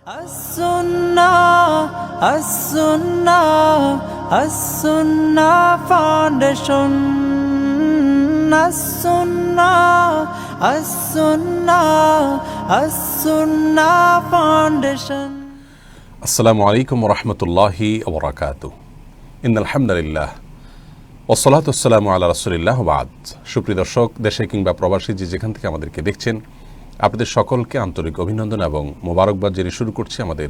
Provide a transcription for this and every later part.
As-Sunnah, As-Sunnah, As-Sunnah Foundation. As-Sunnah, As-Sunnah, As-Sunnah Foundation. আসসালামু আলাইকুম রহমতুল্লাহি ওবরাকাতুহু ইন্নাল হামদুলিল্লাহ ওয়াসসালাতু ওয়াসসালামু আলা রাসূলিল্লাহ ওয়া বা'দ। সুপ্রিয় দর্শক, দেশে কিংবা প্রবাসী যে যেখান থেকে আমাদেরকে দেখছেন, আপনাদের সকলকে আন্তরিক অভিনন্দন এবং মোবারকবাদ জানিয়ে শুরু করছি আমাদের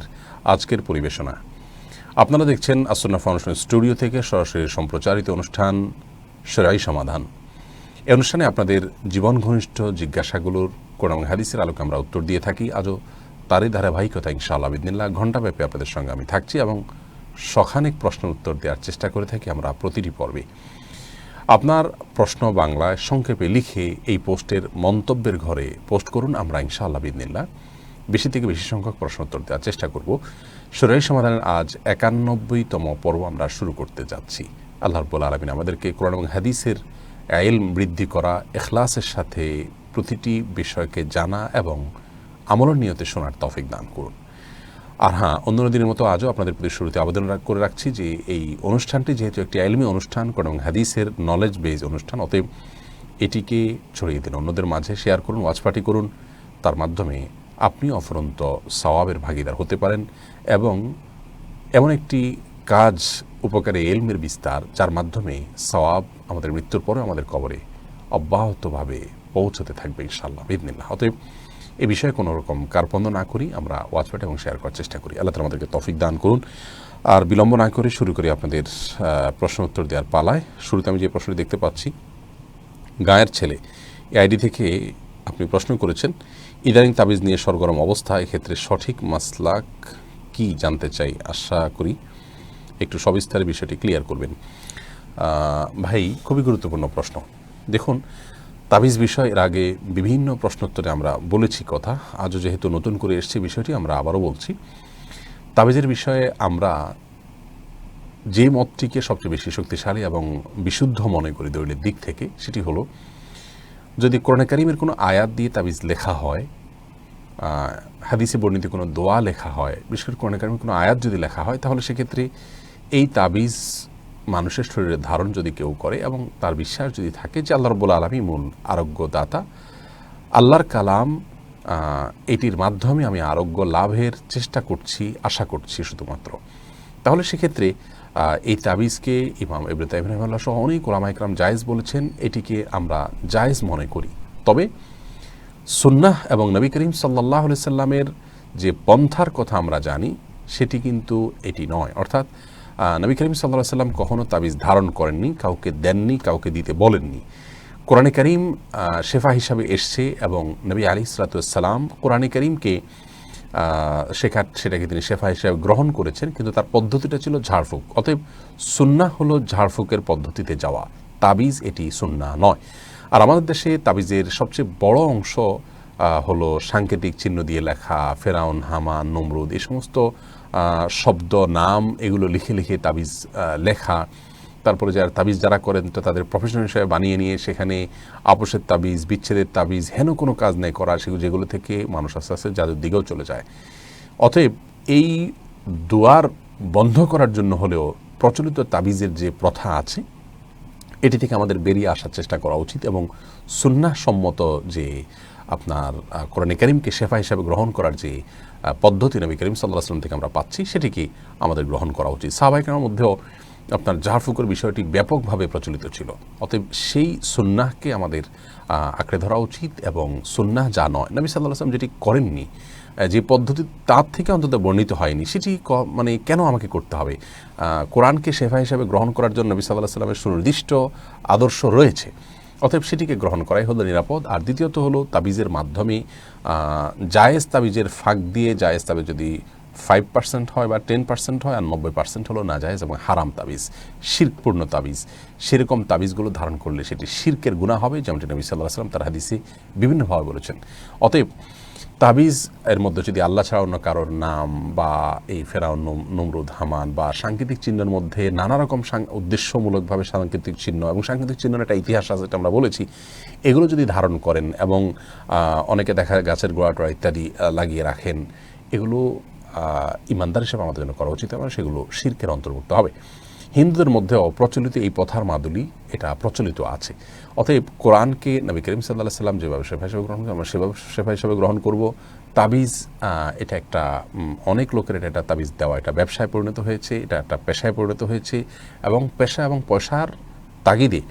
আজকের পরিবেশনা। আপনারা দেখছেন আস-সুন্নাহ ফাউন্ডেশন স্টুডিও থেকে সরাসরি সম্প্রচারিত অনুষ্ঠান শরঈ সমাধান। এই অনুষ্ঠানে আপনাদের জীবন ঘনিষ্ঠ জিজ্ঞাসাগুলোর কোরআন এবং হাদিসের আলোকে আমরা উত্তর দিয়ে থাকি। আজও তারই ধারাবাহিকতা ইনশাআল্লাহ বিদিনিল্লাহ ঘণ্টাব্যাপী আপনাদের সঙ্গে আমি থাকছি এবং সখানেক প্রশ্ন উত্তর দেওয়ার চেষ্টা করে থাকি আমরা প্রতিটি পর্বে। আপনার প্রশ্ন বাংলায় সংক্ষেপে লিখে এই পোস্টের মন্তব্যের ঘরে পোস্ট করুন। আমরা ইনশাআল্লাহ বিদিনিল্লাহ বেশি থেকে বেশি সংখ্যক প্রশ্ন উত্তর দেওয়ার চেষ্টা করব। শরঈ সমাধানের আজ 91তম পর্ব আমরা শুরু করতে যাচ্ছি। আল্লাহ রাব্বুল আলামিন আমাদেরকে কোরআন এবং হাদিসের ইলম বৃদ্ধি করা, ইখলাসের সাথে প্রতিটি বিষয়কে জানা এবং আমলের নিয়তে শোনার তৌফিক দান করুন। আর হ্যাঁ, অন্য দিনের মতো আজও আপনাদের প্রতি শুরুতে আবেদন করে রাখছি যে এই অনুষ্ঠানটি যেহেতু একটি ইলমি অনুষ্ঠান, কোরআন এবং হাদিসের নলেজ বেজ অনুষ্ঠান, অতএব এটিকে ছড়িয়ে দিন, অন্যদের মাঝে শেয়ার করুন, ওয়াচ পার্টি করুন। তার মাধ্যমে আপনি অফুরন্ত সওয়াবের ভাগীদার হতে পারেন এবং এমন একটি কাজ, উপকারী ইলমের বিস্তার, যার মাধ্যমে সওয়াব আমাদের মৃত্যুর পরে আমাদের কবরে অব্যাহতভাবে পৌঁছতে থাকবে ইনশাআল্লাহ বিদিনিল্লাহ। অতএব এ বিষয়ে কোনো রকম কার্পণ্য না করি, আমরা ওয়াচ পার্টি এবং শেয়ার করার চেষ্টা করি। আল্লাহ তাআলা আমাদেরকে তৌফিক দান করুন। আর বিলম্ব না করে শুরু করি আপনাদের প্রশ্ন উত্তর দেওয়ার পালায়। শুরুতে আমি যে প্রশ্নটি দেখতে পাচ্ছি, গায়ের ছেলে এই আইডি থেকে আপনি প্রশ্ন করেছেন, ইদানিং তাবিজ নিয়ে সরগরম অবস্থা, এক্ষেত্রে সঠিক মাসলাক কি জানতে চাই, আশা করি একটু সবিস্তারে বিষয়টি ক্লিয়ার করবেন। ভাই, খুবই গুরুত্বপূর্ণ প্রশ্ন। দেখুন, তাবিজ বিষয় এর আগে বিভিন্ন প্রশ্নোত্তরে আমরা বলেছি কথা, আজও যেহেতু নতুন করে এসছে বিষয়টি আমরা আবারও বলছি। তাবিজের বিষয়ে আমরা যে মতটিকে সবচেয়ে বেশি শক্তিশালী এবং বিশুদ্ধ মনে করি দলিলের দিক থেকে, সেটি হলো যদি কোরআনে কারীমের কোনো আয়াত দিয়ে তাবিজ লেখা হয়, হাদিসে বর্ণিত কোনো দোয়া লেখা হয়, বিশেষ করে কোরআনে কারীমের কোনো আয়াত যদি লেখা হয়, তাহলে সেক্ষেত্রে এই তাবিজ মানুষের শরীরে ধারণ যদি কেউ করে এবং তার বিশ্বাস যদি থাকে যে আল্লাহ রাব্বুল আলামিন মূল আরোগ্যদাতা, আল্লাহর কালাম, এটির মাধ্যমে আমি আরোগ্য লাভের চেষ্টা করছি, আশা করছি শুধুমাত্র, তাহলে সেক্ষেত্রে এই তাবিজকে ইমাম ইবনে তাইমিয়া রাহিমাহুল্লাহ সহ অনেক উলামায়ে কেরাম জায়েজ বলেছেন। এটিকে আমরা জায়েজ মনে করি। তবে সুন্নাহ এবং নবী করিম সাল্লাল্লাহু আলাইহি সাল্লামের যে পন্থার কথা আমরা জানি, সেটি কিন্তু এটি নয়। অর্থাৎ নবী করিম সাল্লাল্লাহু আলাইহি সাল্লাম কখনো তাবিজ ধারণ করেননি, কাউকে দেননি, কাউকে দিতে বলেননি। কোরআনে কারীম শেফা হিসাবে এসছে এবং নবী আলাইহিস সালাতু ওয়াস সালাম কোরআনে কারীমকে সেটাকে তিনি শেফা হিসাবে গ্রহণ করেছেন, কিন্তু তার পদ্ধতিটা ছিল ঝাড়ফুঁক। অতএব সুন্নাহ হলো ঝাড়ফুঁকের পদ্ধতিতে যাওয়া, তাবিজ এটি সুন্নাহ নয়। আর আমাদের দেশে তাবিজের সবচেয়ে বড় অংশ হলো সাংকেতিক চিহ্ন দিয়ে লেখা, ফেরাউন, হামান, নমরুদ, এই সমস্ত শব্দ, নাম, এগুলো লিখে লিখে তাবিজ লেখা। তারপরে যারা করেন তো তাদের প্রফেশনাল হিসেবে বানিয়ে নিয়ে সেখানে আপোষের তাবিজ, বিচ্ছেদের তাবিজ, হেন কোনো কাজ নেই করা, যেগুলো থেকে মানুষ আস্তে আস্তে জাদুর দিকেও চলে যায়। অতএব এই দুয়ার বন্ধ করার জন্য হলেও প্রচলিত তাবিজের যে প্রথা আছে, এটি থেকে আমাদের বেরিয়ে আসার চেষ্টা করা উচিত এবং সুন্নাহ সম্মত যে আপনার কোরআনে কারীমকে শেফা হিসাবে গ্রহণ করার যে পদ্ধতি নবী করিম সাল্লাল্লাহু আলাইহি ওয়াসাল্লাম থেকে আমরা পাচ্ছি, সেটিকে আমাদের গ্রহণ করা উচিত। সাহাবায়ে কেরামের মধ্যেও আপনার ঝাড়ফুঁকের বিষয়টি ব্যাপকভাবে প্রচলিত ছিল। অতএব সেই সুন্নাহকে আমাদের আঁকড়ে ধরা উচিত এবং সুন্নাহ যা নয়, নবী সাল্লাল্লাহু আলাইহি ওয়াসাল্লাম যেটি করেননি, যে পদ্ধতি তার থেকে অন্তত বর্ণিত হয়নি, সেটি মানে কেন আমাকে করতে হবে? কোরআনকে শেফা হিসাবে গ্রহণ করার জন্য নবী সাল্লাল্লাহু আলাইহি ওয়াসাল্লামের সুনির্দিষ্ট আদর্শ রয়েছে। অতএব সেটিকে গ্রহণ করাই হলো নিরাপদ। আর দ্বিতীয়ত হলো তাবিজের মাধ্যমে জায়েজ তাবিজের ফাঁক দিয়ে, জায়েজ তাবিজ যদি 5% হয় বা 10% হয়, আর 90% হলো নাজায়েজ এবং হারাম তাবিজ, শিরকপূর্ণ তাবিজ, সেরকম তাবিজগুলো ধারণ করলে সেটি শিরকের গুনাহ হবে, যেমনটি নবী সাল্লাল্লাহু আলাইহি ওয়াসাল্লাম তার হাদিসে বিভিন্নভাবে বলেছেন। অতএব তাবিজ এর মধ্যে যদি আল্লাহ ছাড়া অন্য কারোর নাম বা এই ফেরাউন, নমরুদ, হামান বা সাংকেতিক চিহ্নের মধ্যে নানা রকম উদ্দেশ্যমূলকভাবে সাংকেতিক চিহ্ন এবং সাংকেতিক চিহ্নের একটা ইতিহাস আছে, যেটা আমরা বলেছি, এগুলো যদি ধারণ করেন এবং অনেকে দেখা গাছের গোড়া টোড়া ইত্যাদি লাগিয়ে রাখেন, এগুলো ইমানদার হিসেবে আমাদের জন্য করা উচিত এবং সেগুলো শিরকের অন্তর্ভুক্ত হবে। হিন্দুদের মধ্যেও প্রচলিত এই প্রথার মাদুলি এটা প্রচলিত আছে। অতএব কোরআনকে নবী করিম সাল্লাল্লাহু আলাইহি সাল্লাম যেভাবে শেফা হিসেবে গ্রহণ করে আমরা সেভাবে শেফা হিসেবে গ্রহণ করব। তাবিজ এটা একটা অনেক লোকের এটা তাবিজ দেওয়া এটা ব্যবসায় পরিণত হয়েছে, এটা একটা পেশায় পরিণত হয়েছে এবং পেশা এবং পয়সার তাগিদে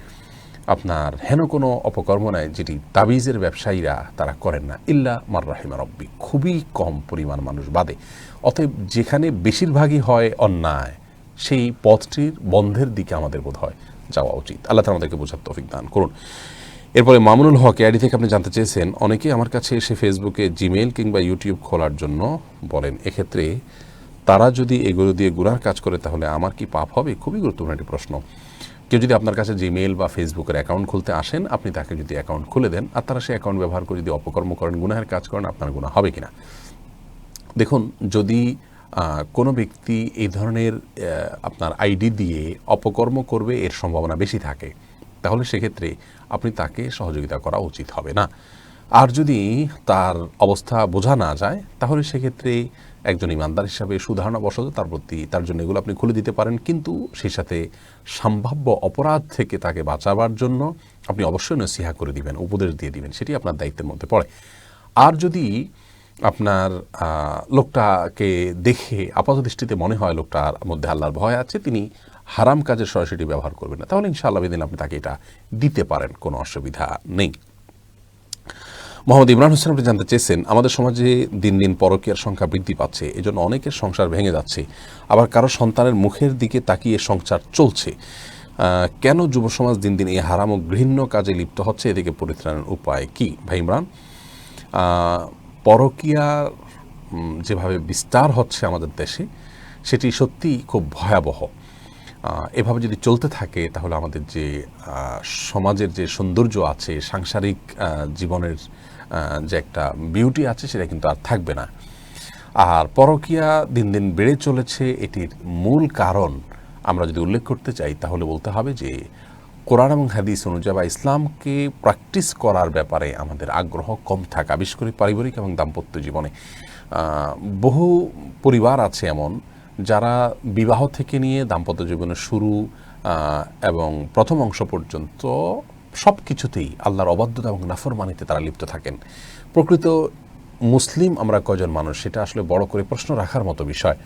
আপনার হেন কোনো অপকর্ম নাই যেটি তাবিজের ব্যবসায়ীরা তারা করেন না, ইল্লা মার রাহিমা রব্বি, খুবই কম পরিমাণ মানুষ বাদে। অতএব যেখানে বেশিরভাগই হয় অন্যায়, সেই পথটির বন্ধের দিকে আমাদের বোধ হয় যাওয়া উচিত। আল্লাহ তাআলা আমাদেরকে বোঝার তৌফিক দান করুন। এরপরে মামুনুল হক আইডি থেকে আপনি জানতে চেয়েছেন, অনেকে আমার কাছে এসে ফেসবুকে জিমেইল কিংবা ইউটিউব খোলার জন্য বলেন, এক্ষেত্রে তারা যদি এগুলো দিয়ে গুনার কাজ করে তাহলে আমার কি পাপ হবে? খুবই গুরুত্বপূর্ণ একটি প্রশ্ন। কেউ যদি আপনার কাছে জিমেইল বা ফেসবুকের অ্যাকাউন্ট খুলতে আসেন, আপনি তাকে যদি অ্যাকাউন্ট খুলে দেন আর তারা সেই অ্যাকাউন্ট ব্যবহার করে যদি অপকর্ম করেন, গুনাহের কাজ করেন, আপনার গুনাহ হবে কিনা? দেখুন, যদি কোনো ব্যক্তি এই ধরনের আপনার আইডি দিয়ে অপকর্ম করবে এর সম্ভাবনা বেশি থাকে, তাহলে সেক্ষেত্রে আপনি তাকে সহযোগিতা করা উচিত হবে না। আর যদি তার অবস্থা বোঝা না যায়, তাহলে সেক্ষেত্রে একজন ইমানদার হিসাবে সুধারণাবশত তার জন্য এগুলো আপনি খুলে দিতে পারেন, কিন্তু সেই সাথে সম্ভাব্য অপরাধ থেকে তাকে বাঁচাবার জন্য আপনি অবশ্যই নসিহা করে দিবেন, উপদেশ দিয়ে দিবেন, সেটি আপনার দায়িত্বের মধ্যে পড়ে। আর যদি আপনার লোকটাকে দেখে আপাত দৃষ্টিতে মনে হয় লোকটার মধ্যে আল্লাহর ভয় আছে, তিনি হারাম কাজের সরাসরি ব্যবহার করবেন না, তাহলে ইনশাআল্লাহ বিদিন আপনি তাকে এটা দিতে পারেন, কোনো অসুবিধা নেই। মোহাম্মদ ইমরান হোসেন আপনি জানতে চেয়েছেন, আমাদের সমাজে দিন দিন পরকীয়ার সংখ্যা বৃদ্ধি পাচ্ছে, এজন্য অনেকের সংসার ভেঙে যাচ্ছে, আবার কারো সন্তানের মুখের দিকে তাকিয়ে সংসার চলছে। কেন যুব সমাজ দিন দিন এই হারাম ও ঘৃণ্য কাজে লিপ্ত হচ্ছে? এদিকে পরিত্রাণের উপায় কি? ভাই ইমরান, পরকীয়া যেভাবে বিস্তার হচ্ছে আমাদের দেশে, সেটি সত্যিই খুব ভয়াবহ। এভাবে যদি চলতে থাকে তাহলে আমাদের যে সমাজের যে সৌন্দর্য আছে, সাংসারিক জীবনের যে একটা বিউটি আছে, সেটা কিন্তু আর থাকবে না। আর পরকীয়া দিন দিন বেড়ে চলেছে, এটির মূল কারণ আমরা যদি উল্লেখ করতে চাই তাহলে বলতে হবে যে কোরআন এবং হাদিস অনুযায়ী বা ইসলামকে প্র্যাকটিস করার ব্যাপারে আমাদের আগ্রহ কম থাকা, বিশেষ করে পারিবারিক এবং দাম্পত্য জীবনে। বহু পরিবার আছে এমন যারা বিবাহ থেকে নিয়ে দাম্পত্য জীবনের শুরু এবং প্রথম অংশ পর্যন্ত সব কিছুতেই আল্লাহর অবাধ্যতা এবং নাফরমানিতে তারা লিপ্ত থাকেন। প্রকৃত মুসলিম আমরা কয়জন মানুষ, সেটা আসলে বড় করে প্রশ্ন রাখার মতো বিষয়।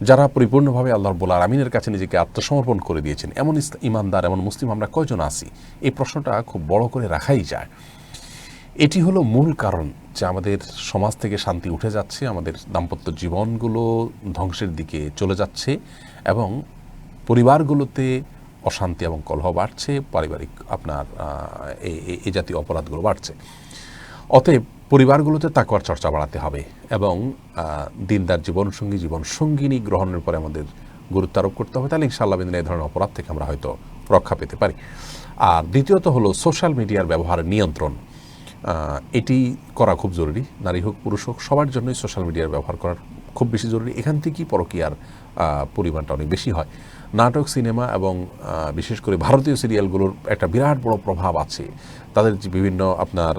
যারা পরিপূর্ণভাবে আল্লাহ রাব্বুল আলামিনের কাছে নিজেকে আত্মসমর্পণ করে দিয়েছেন, এমন ইমানদার, এমন মুসলিম আমরা কয়জন আছি? এই প্রশ্নটা খুব বড় করে রাখাই যায়। এটি হলো মূল কারণ যে আমাদের সমাজ থেকে শান্তি উঠে যাচ্ছে, আমাদের দাম্পত্য জীবনগুলো ধ্বংসের দিকে চলে যাচ্ছে এবং পরিবারগুলোতে অশান্তি এবং কলহ বাড়ছে, পারিবারিক আপনার এই জাতীয় অপরাধগুলো বাড়ছে। অতএব পরিবারগুলোতে তাকওয়ার চর্চা বাড়াতে হবে এবং দিনদার জীবনসঙ্গিনী গ্রহণের পরে আমাদের গুরুত্ব আরোপ করতে হবে, তাহলে ইনশাআল্লাহ এই ধরনের অপরাধ থেকে আমরা হয়তো রক্ষা পেতে পারি। আর দ্বিতীয়ত হলো সোশ্যাল মিডিয়ার ব্যবহার নিয়ন্ত্রণ। এটি করা খুব জরুরি, নারী হোক পুরুষ হোক সবার জন্যই সোশ্যাল মিডিয়ার ব্যবহার করার খুব বেশি জরুরি। এখান থেকেই পরকীয়ার পরিমাণটা অনেক বেশি হয়। নাটক, সিনেমা এবং বিশেষ করে ভারতীয় সিরিয়ালগুলোর একটা বিরাট বড় প্রভাব আছে। তাদের যে বিভিন্ন আপনার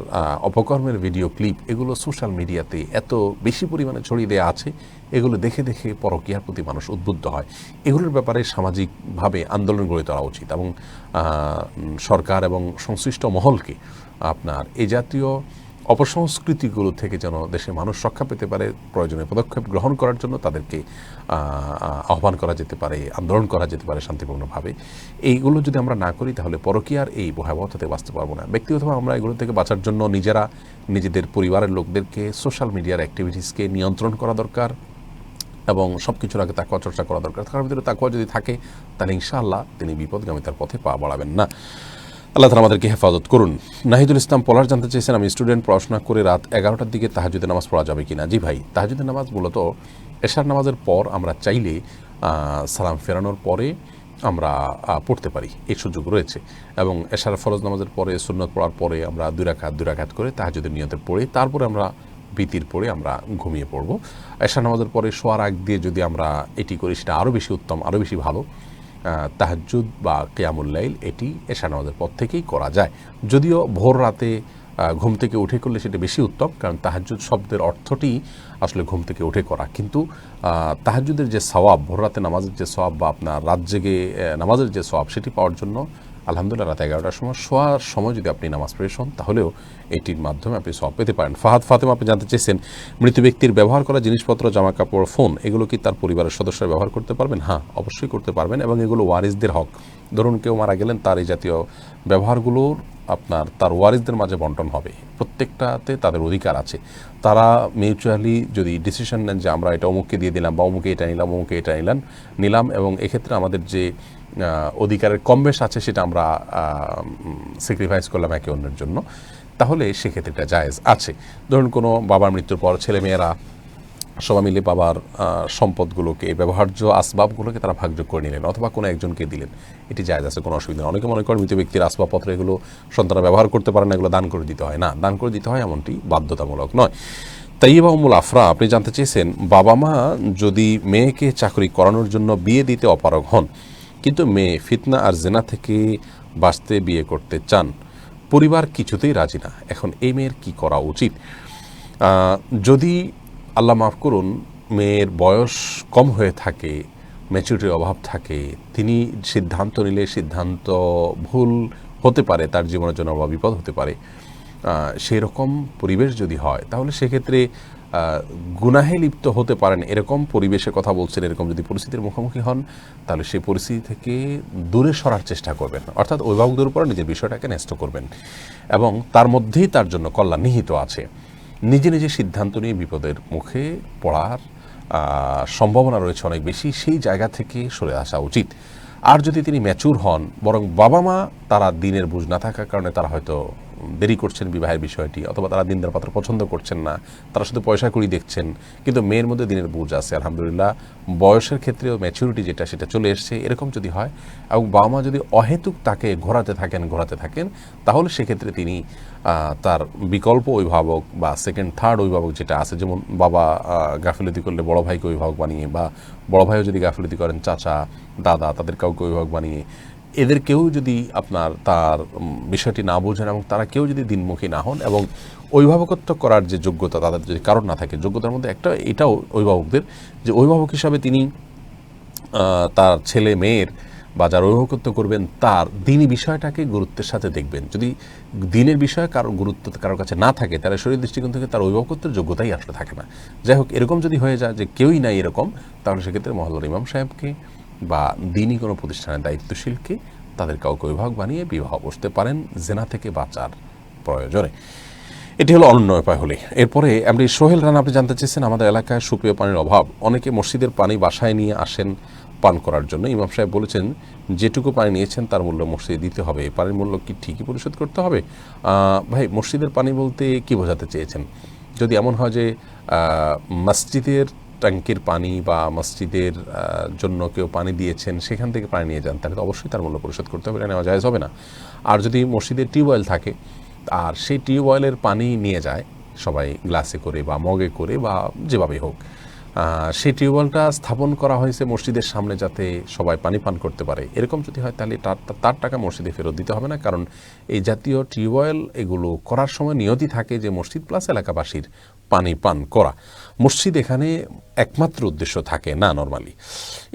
অপকর্মের ভিডিও ক্লিপ, এগুলো সোশ্যাল মিডিয়াতে এত বেশি পরিমাণে ছড়িয়ে দেওয়া আছে, এগুলো দেখে দেখে পরকীয়ার প্রতি মানুষ উদ্বুদ্ধ হয়। এগুলোর ব্যাপারে সামাজিকভাবে আন্দোলন গড়ে তোলা উচিত এবং সরকার এবং সংশ্লিষ্ট মহলকে আপনার এই জাতীয় অপসংস্কৃতিগুলো থেকে যেন দেশে মানুষ রক্ষা পেতে পারে, প্রয়োজনীয় পদক্ষেপ গ্রহণ করার জন্য তাদেরকে আহ্বান করা যেতে পারে, আন্দোলন করা যেতে পারে শান্তিপূর্ণভাবে। এইগুলো যদি আমরা না করি তাহলে পরকীয়ার এই ভয়াবহতা থেকে বাঁচতে পারবো না। ব্যক্তিগতভাবে আমরা এগুলো থেকে বাঁচার জন্য নিজেরা নিজেদের পরিবারের লোকদেরকে সোশ্যাল মিডিয়ার অ্যাক্টিভিটিসকে নিয়ন্ত্রণ করা দরকার এবং সব কিছুর আগে তাকওয়া চর্চা করা দরকার। তার ভিতরে তাকওয়া যদি থাকে তাহলে ইনশাআল্লাহ তিনি বিপদগামিতার পথে পা বাড়াবেন না। আল্লাহ তাআলা আমাদেরকে হেফাজত করুন। নাহিদুল ইসলাম পলাশ জানতে চেয়েছেন, আমি স্টুডেন্ট, পড়াশোনা করে রাত 11টার দিকে তাহাজ্জুদের নামাজ পড়া যাবে কিনা? জি ভাই, তাহাজ্জুদের নামাজ মূলত এশার নামাজের পর আমরা চাইলে সালাম ফেরানোর পরে আমরা পড়তে পারি, এই সুযোগ রয়েছে। এবং এশার ফরজ নামাজের পরে সুন্নত পড়ার পরে আমরা দুই রাকাত করে তাহাজ্জুদের নিয়তে পড়ে তারপরে আমরা বিতির পড়ে আমরা ঘুমিয়ে পড়ব। এশার নামাজের পরে শোয়ার আগ দিয়ে যদি আমরা এটি করি সেটা আরও বেশি উত্তম, আরও বেশি ভালো। তাহাজ্জুদ বা কিয়ামুল লাইল এটি এশা নামাজের পর থেকেই করা যায়। যদিও ভোর রাতে ঘুম থেকে উঠে করলে সেটা বেশি উত্তম, কারণ তাহাজ্জুদ শব্দের অর্থটি আসলে ঘুম থেকে উঠে করা। কিন্তু তাহাজ্জুদের যে সওয়াব, ভোর রাতে নামাজের যে সওয়াব বা আপনার রাত জেগে নামাজের যে সওয়াব, সেটি পাওয়ার জন্য আলহামদুলিল্লাহ রাত 11টার সময় শোয়ার সময় যদি আপনি নামাজ পড়ে শোন, তাহলেও এটির মাধ্যমে আপনি সওয়াব পেতে পারেন। ফাহাদ ফাতেমা, আপনি জানতে চেয়েছেন মৃত ব্যক্তির ব্যবহার করা জিনিসপত্র, জামা কাপড়, ফোন, এগুলো কি তার পরিবারের সদস্যরা ব্যবহার করতে পারবেন? হ্যাঁ, অবশ্যই করতে পারবেন, এবং এগুলো ওয়ারিসদের হক। ধরুন কেউ মারা গেলেন, তার এই জাতীয় ব্যবহারগুলোর আপনার তার ওয়ারিসদের মাঝে বন্টন হবে, প্রত্যেকটাতে তাদের অধিকার আছে। তারা মিউচুয়ালি যদি ডিসিশন নেন যে আমরা এটা অমুককে দিয়ে দিলাম বা অমুকে এটা নিলাম, অমুকে এটা নিলাম, এবং এক্ষেত্রে আমাদের যে অধিকারের কম বেশ আছে সেটা আমরা স্যাক্রিফাইস করলাম একে অন্যের জন্য, তাহলে সেক্ষেত্রে এটা জায়েজ আছে। ধরুন কোনো বাবার মৃত্যুর পর ছেলেমেয়েরা সবাই মিলে বাবার সম্পদগুলোকে, ব্যবহার্য আসবাবগুলোকে তারা ভাগযোগ করে নিলেন অথবা কোনো একজনকে দিলেন, এটি জায়েজ আছে, কোনো অসুবিধা নেই। অনেকে মনে করেন মৃত ব্যক্তির আসবাবপত্র এগুলো সন্তানরা ব্যবহার করতে পারে না, এগুলো দান করে দিতে হয়। না, দান করে দিতে হয়, এমনটি বাধ্যতামূলক নয়। তাইয়্যিবা উম্মুল আফরা, আপনি জানতে চেয়েছেন বাবা মা যদি মেয়েকে চাকরি করানোর জন্য বিয়ে দিতে অপারগ হন, কিন্তু মেয়ে ফিতনা আর জেনা থেকে বাঁচতে বিয়ে করতে চান, পরিবার কিছুতেই রাজি না, এখন এই মেয়ের কি করা উচিত? যদি আল্লাহ মাফ করুন মেয়ের বয়স কম হয়ে থাকে, ম্যাচুরিটির অভাব থাকে, তিনি সিদ্ধান্ত নিলে সিদ্ধান্ত ভুল হতে পারে, তার জীবনের জন্য বা বিপদ হতে পারে, সেই রকম পরিবেশ যদি হয়, তাহলে সেক্ষেত্রে গুনাহে লিপ্ত হতে পারেন। এরকম পরিবেশে কথা বলছেন, এরকম যদি পরিস্থিতির মুখোমুখি হন, তাহলে সেই পরিস্থিতি থেকে দূরে সরার চেষ্টা করবেন, অর্থাৎ অভিভাবকদের উপর নিজের বিষয়টাকে ন্যস্ত করবেন, এবং তার মধ্যেই তার জন্য কল্যাণ নিহিত আছে। নিজে নিজে সিদ্ধান্ত নিয়ে বিপদের মুখে পড়ার সম্ভাবনা রয়েছে অনেক বেশি, সেই জায়গা থেকে সরে আসা উচিত। আর যদি তিনি ম্যাচুর হন, বরং বাবা মা তারা দিনের বুঝ না থাকার কারণে তারা হয়তো দেরি করছেন বিবাহের বিষয়টি, অথবা তারা দিনদার পাত্র পছন্দ করছেন না, তারা শুধু পয়সা করি দেখছেন, কিন্তু মেয়ের মধ্যে দিনের বুঝ আছে, আলহামদুলিল্লাহ বয়সের ক্ষেত্রেও ম্যাচুরিটি যেটা সেটা চলে এসছে, এরকম যদি হয় এবং বাবা মা যদি অহেতুক তাকে ঘোরাতে থাকেন, তাহলে সেক্ষেত্রে তিনি তার বিকল্প অভিভাবক বা সেকেন্ড থার্ড অভিভাবক যেটা আছে, যেমন বাবা গাফিলতি করলে বড় ভাইকে অভিভাবক বানিয়ে, বা বড় ভাইও যদি গাফিলতি করেন চাচা দাদা তাদের কাউকে অভিভাবক বানিয়ে, এদের কেউ যদি আপনার তার বিষয়টি না বোঝেন এবং তারা কেউ যদি দিনমুখী না হন, এবং অভিভাবকত্ব করার যে যোগ্যতা তাদের যদি কারণ না থাকে, যোগ্যতার মধ্যে একটা এটাও অভিভাবকদের যে অভিভাবক হিসাবে তিনি তার ছেলে মেয়ের বা যার অভিভাবকত্ব করবেন তার দিনী বিষয়টাকে গুরুত্বের সাথে দেখবেন। যদি দিনের বিষয়ে কারো গুরুত্ব কারোর কাছে না থাকে, তাহলে শরীর দৃষ্টিকোণ থেকে তার অভিভাবকত্বের যোগ্যতাই আসলে থাকে না। যাই হোক, এরকম যদি হয়ে যায় যে কেউই নাই এরকম, তাহলে সেক্ষেত্রে মহল্লার ইমাম সাহেবকে বা দিনী কোনো প্রতিষ্ঠানের দায়িত্বশীলকে তাদের কাউকে অভিভাবক বানিয়ে বিবাহ বসতে পারেন জেনা থেকে বাঁচার প্রয়োজনে। এটি হলো অনন্য উপায় হলে। এরপরে আপনি সোহেল রানা, আপনি জানতে চেয়েছেন আমাদের এলাকায় সুপেয় পানির অভাব, অনেকে মসজিদের পানি বাসায় নিয়ে আসেন পান করার জন্য। ইমাম সাহেব বলেছেন যেটুকু পানি নিয়েছেন তার মূল্য মসজিদে দিতে হবে, এই পানির মূল্য কি ঠিকই পরিশোধ করতে হবে? ভাই, মসজিদের পানি বলতে কি বোঝাতে চেয়েছেন? যদি এমন হয় যে মসজিদের ট্যাঙ্কির পানি বা মসজিদের জন্য কেউ পানি দিয়েছেন সেখান থেকে পানি নিয়ে যান, তাহলে তো অবশ্যই তার মূল্য পরিশোধ করতে হবে, এটা নেওয়া জায়েজ হবে না। আর যদি মসজিদের টিউবওয়েল থাকে আর সেই টিউবওয়েলের পানি নিয়ে যায় সবাই গ্লাসে করে বা মগে করে বা যেভাবেই হোক, সেই টিউবওয়েলটা স্থাপন করা হয়েছে মসজিদের সামনে যাতে সবাই পানি পান করতে পারে, এরকম যদি হয় তাহলে তার টাকা মসজিদে ফেরত দিতে হবে না, কারণ এই জাতীয় টিউবওয়েল এগুলো করার সময় নিয়তি থাকে যে মসজিদ প্লাস এলাকাবাসীর পানি পান করা। মসজিদ এখানে একমাত্র উদ্দেশ্য থাকে না নরমালি।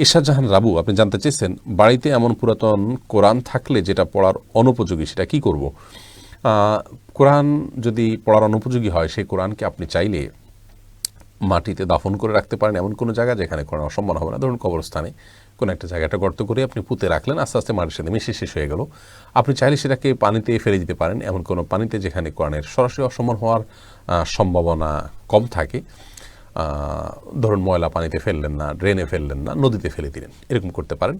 ইরশাদ জাহান রাবু, আপনি জানতে চেয়েছেন বাড়িতে এমন পুরাতন কোরআন থাকলে যেটা পড়ার অনুপযোগী, সেটা কি করব? কোরআন যদি পড়ার অনুপযোগী হয়, সেই কোরআনকে আপনি চাইলে মাটিতে দাফন করে রাখতে পারেন এমন কোনো জায়গা যেখানে কোরআন অসম্মান হবে না। ধরুন কবরস্থানে কোনো একটা জায়গাটা গর্ত করে আপনি পুঁতে রাখলেন, আস্তে আস্তে মাটির সাথে মিশে শেষ হয়ে গেল। আপনি চাইলে সেটাকে পানিতে ফেলে দিতে পারেন, এমন কোনো পানিতে যেখানে কোরআনের সরাসরি অসম্মান হওয়ার সম্ভাবনা কম থাকে। ধরুন ময়লা পানিতে ফেললেন না, ড্রেনে ফেললেন না, নদীতে ফেলে দিলেন, এরকম করতে পারেন।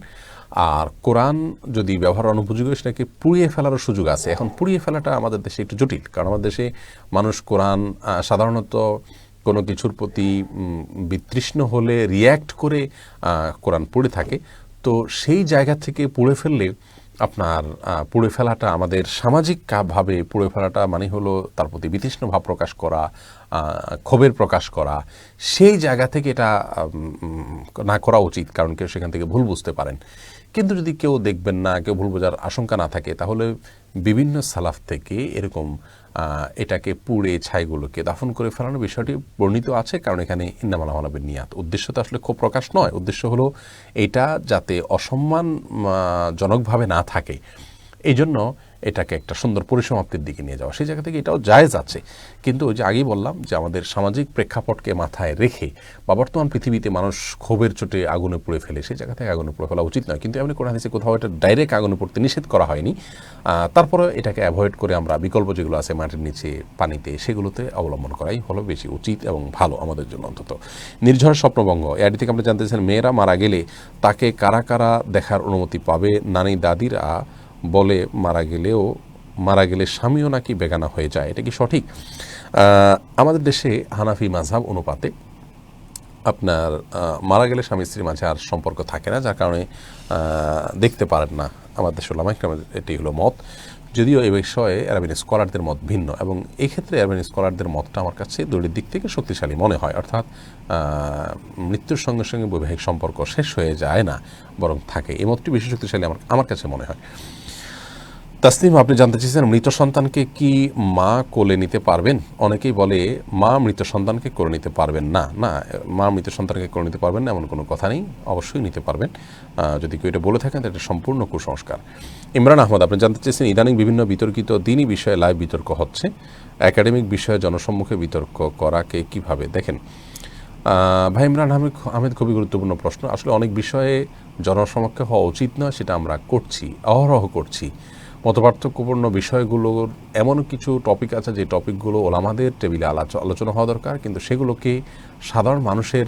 আর কোরআন যদি ব্যবহার অনুপযোগী, সেটাকে পুড়িয়ে ফেলারও সুযোগ আছে। এখন পুড়িয়ে ফেলাটা আমাদের দেশে একটু জটিল, কারণ আমাদের দেশে মানুষ কোরআন সাধারণত কোনো কিছুর প্রতি বিতৃষ্ণ হলে রিয়্যাক্ট করে কোরআন পড়ে থাকে। তো সেই জায়গা থেকে পুড়ে ফেললে আপনার পুড়ে ফেলাটা আমাদের সামাজিকভাবে পুড়ে ফেলাটা মানে হলো তার প্রতি বিতৃষ্ণ ভাব প্রকাশ করা, ক্ষোভের প্রকাশ করা। সেই জায়গা থেকে এটা না করা উচিত, কারণ কেউ সেখান থেকে ভুল বুঝতে পারেন। কিন্তু যদি কেউ দেখবেন না, কেউ ভুল বোঝার আশঙ্কা না থাকে, তাহলে বিভিন্ন সালাফ থেকে এরকম এটাকে পুড়ে ছাইগুলোকে দাফন করে ফেলানোর বিষয়টি বর্ণিত আছে, কারণ এখানে ইন্নামাল আমাল বিন্নিয়াত, উদ্দেশ্য তো আসলে ক্ষোভ প্রকাশ নয়, উদ্দেশ্য হলো এটা যাতে অসম্মানজনকভাবে না থাকে, এই জন্য এটাকে একটা সুন্দর পরিসমাপ্তির দিকে নিয়ে যাওয়া। সেই জায়গা থেকে এটাও জায়েজ আছে, কিন্তু ওই যে আগেই বললাম যে আমাদের সামাজিক প্রেক্ষাপটকে মাথায় রেখে বা বর্তমান পৃথিবীতে মানুষ ক্ষোভের চোটে আগুনে পুড়ে ফেলে, সেই জায়গা থেকে আগুনে পুড়ে ফেলা উচিত নয়। কিন্তু এমনি কোরআন হাদিসে কোথাও এটা ডাইরেক্ট আগুনে পড়তে নিষেধ করা হয়নি, তারপরে এটাকে অ্যাভয়েড করে আমরা বিকল্প যেগুলো আছে মাটির নিচে, পানিতে, সেগুলোতে অবলম্বন করাই হলো বেশি উচিত এবং ভালো আমাদের জন্য অন্তত। নির্ঝরের স্বপ্নভঙ্গ, এআইডি থেকে আমরা জানতে চাইছেন মেয়েরা মারা গেলে তাকে কারা কারা দেখার অনুমতি পাবে? নানি দাদিরা বলে মারা গেলে স্বামীও নাকি বেগানা হয়ে যায়, এটা কি সঠিক? আমাদের দেশে হানাফি মাযহাব অনুপাতে আপনার মারা গেলে স্বামী স্ত্রীর মাঝে আর সম্পর্ক থাকে না, যার কারণে দেখতে পারেন না আমাদের দেশের উলামায়ে কেরামের এটি হলো মত। যদিও এ বিষয়ে আরবিন স্কলারদের মত ভিন্ন, এবং এই ক্ষেত্রে আরবিন স্কলারদের মতটা আমার কাছে দলিলের দিক থেকে শক্তিশালী মনে হয়। অর্থাৎ মৃত্যুর সঙ্গে সঙ্গে বৈবাহিক সম্পর্ক শেষ হয়ে যায় না, বরং থাকে। এই মতটি বেশি শক্তিশালী আমার কাছে মনে হয়। তাসনিম, আপনি জানতে চেয়েছেন মৃত সন্তানকে কি মা কোলে নিতে পারবেন? অনেকেই বলে মা মৃত সন্তানকে কোলে নিতে পারবেন না। না, মা মৃত সন্তানকে কোলে নিতে পারবেন না এমন কোনো কথা নেই, অবশ্যই নিতে পারবেন। যদি কেউ এটা বলে থাকেন তাহলে এটা সম্পূর্ণ কুসংস্কার। ইমরান আহমদ, আপনি জানতে চেয়েছেন ইদানিং বিভিন্ন বিতর্কিত দিনই বিষয়ে লাইভ বিতর্ক হচ্ছে, একাডেমিক বিষয়ে জনসম্মুখে বিতর্ক করাকে কিভাবে দেখেন? ভাই ইমরান আহমেদ, খুবই গুরুত্বপূর্ণ প্রশ্ন। আসলে অনেক বিষয়ে জনসমক্ষে হওয়া উচিত নয়, সেটা আমরা করছি, অহরহ করছি। মতপার্থক্যপূর্ণ বিষয়গুলোর এমন কিছু টপিক আছে যে টপিকগুলো ওলামাদের টেবিলে আলোচনা হওয়া দরকার, কিন্তু সেগুলোকে সাধারণ মানুষের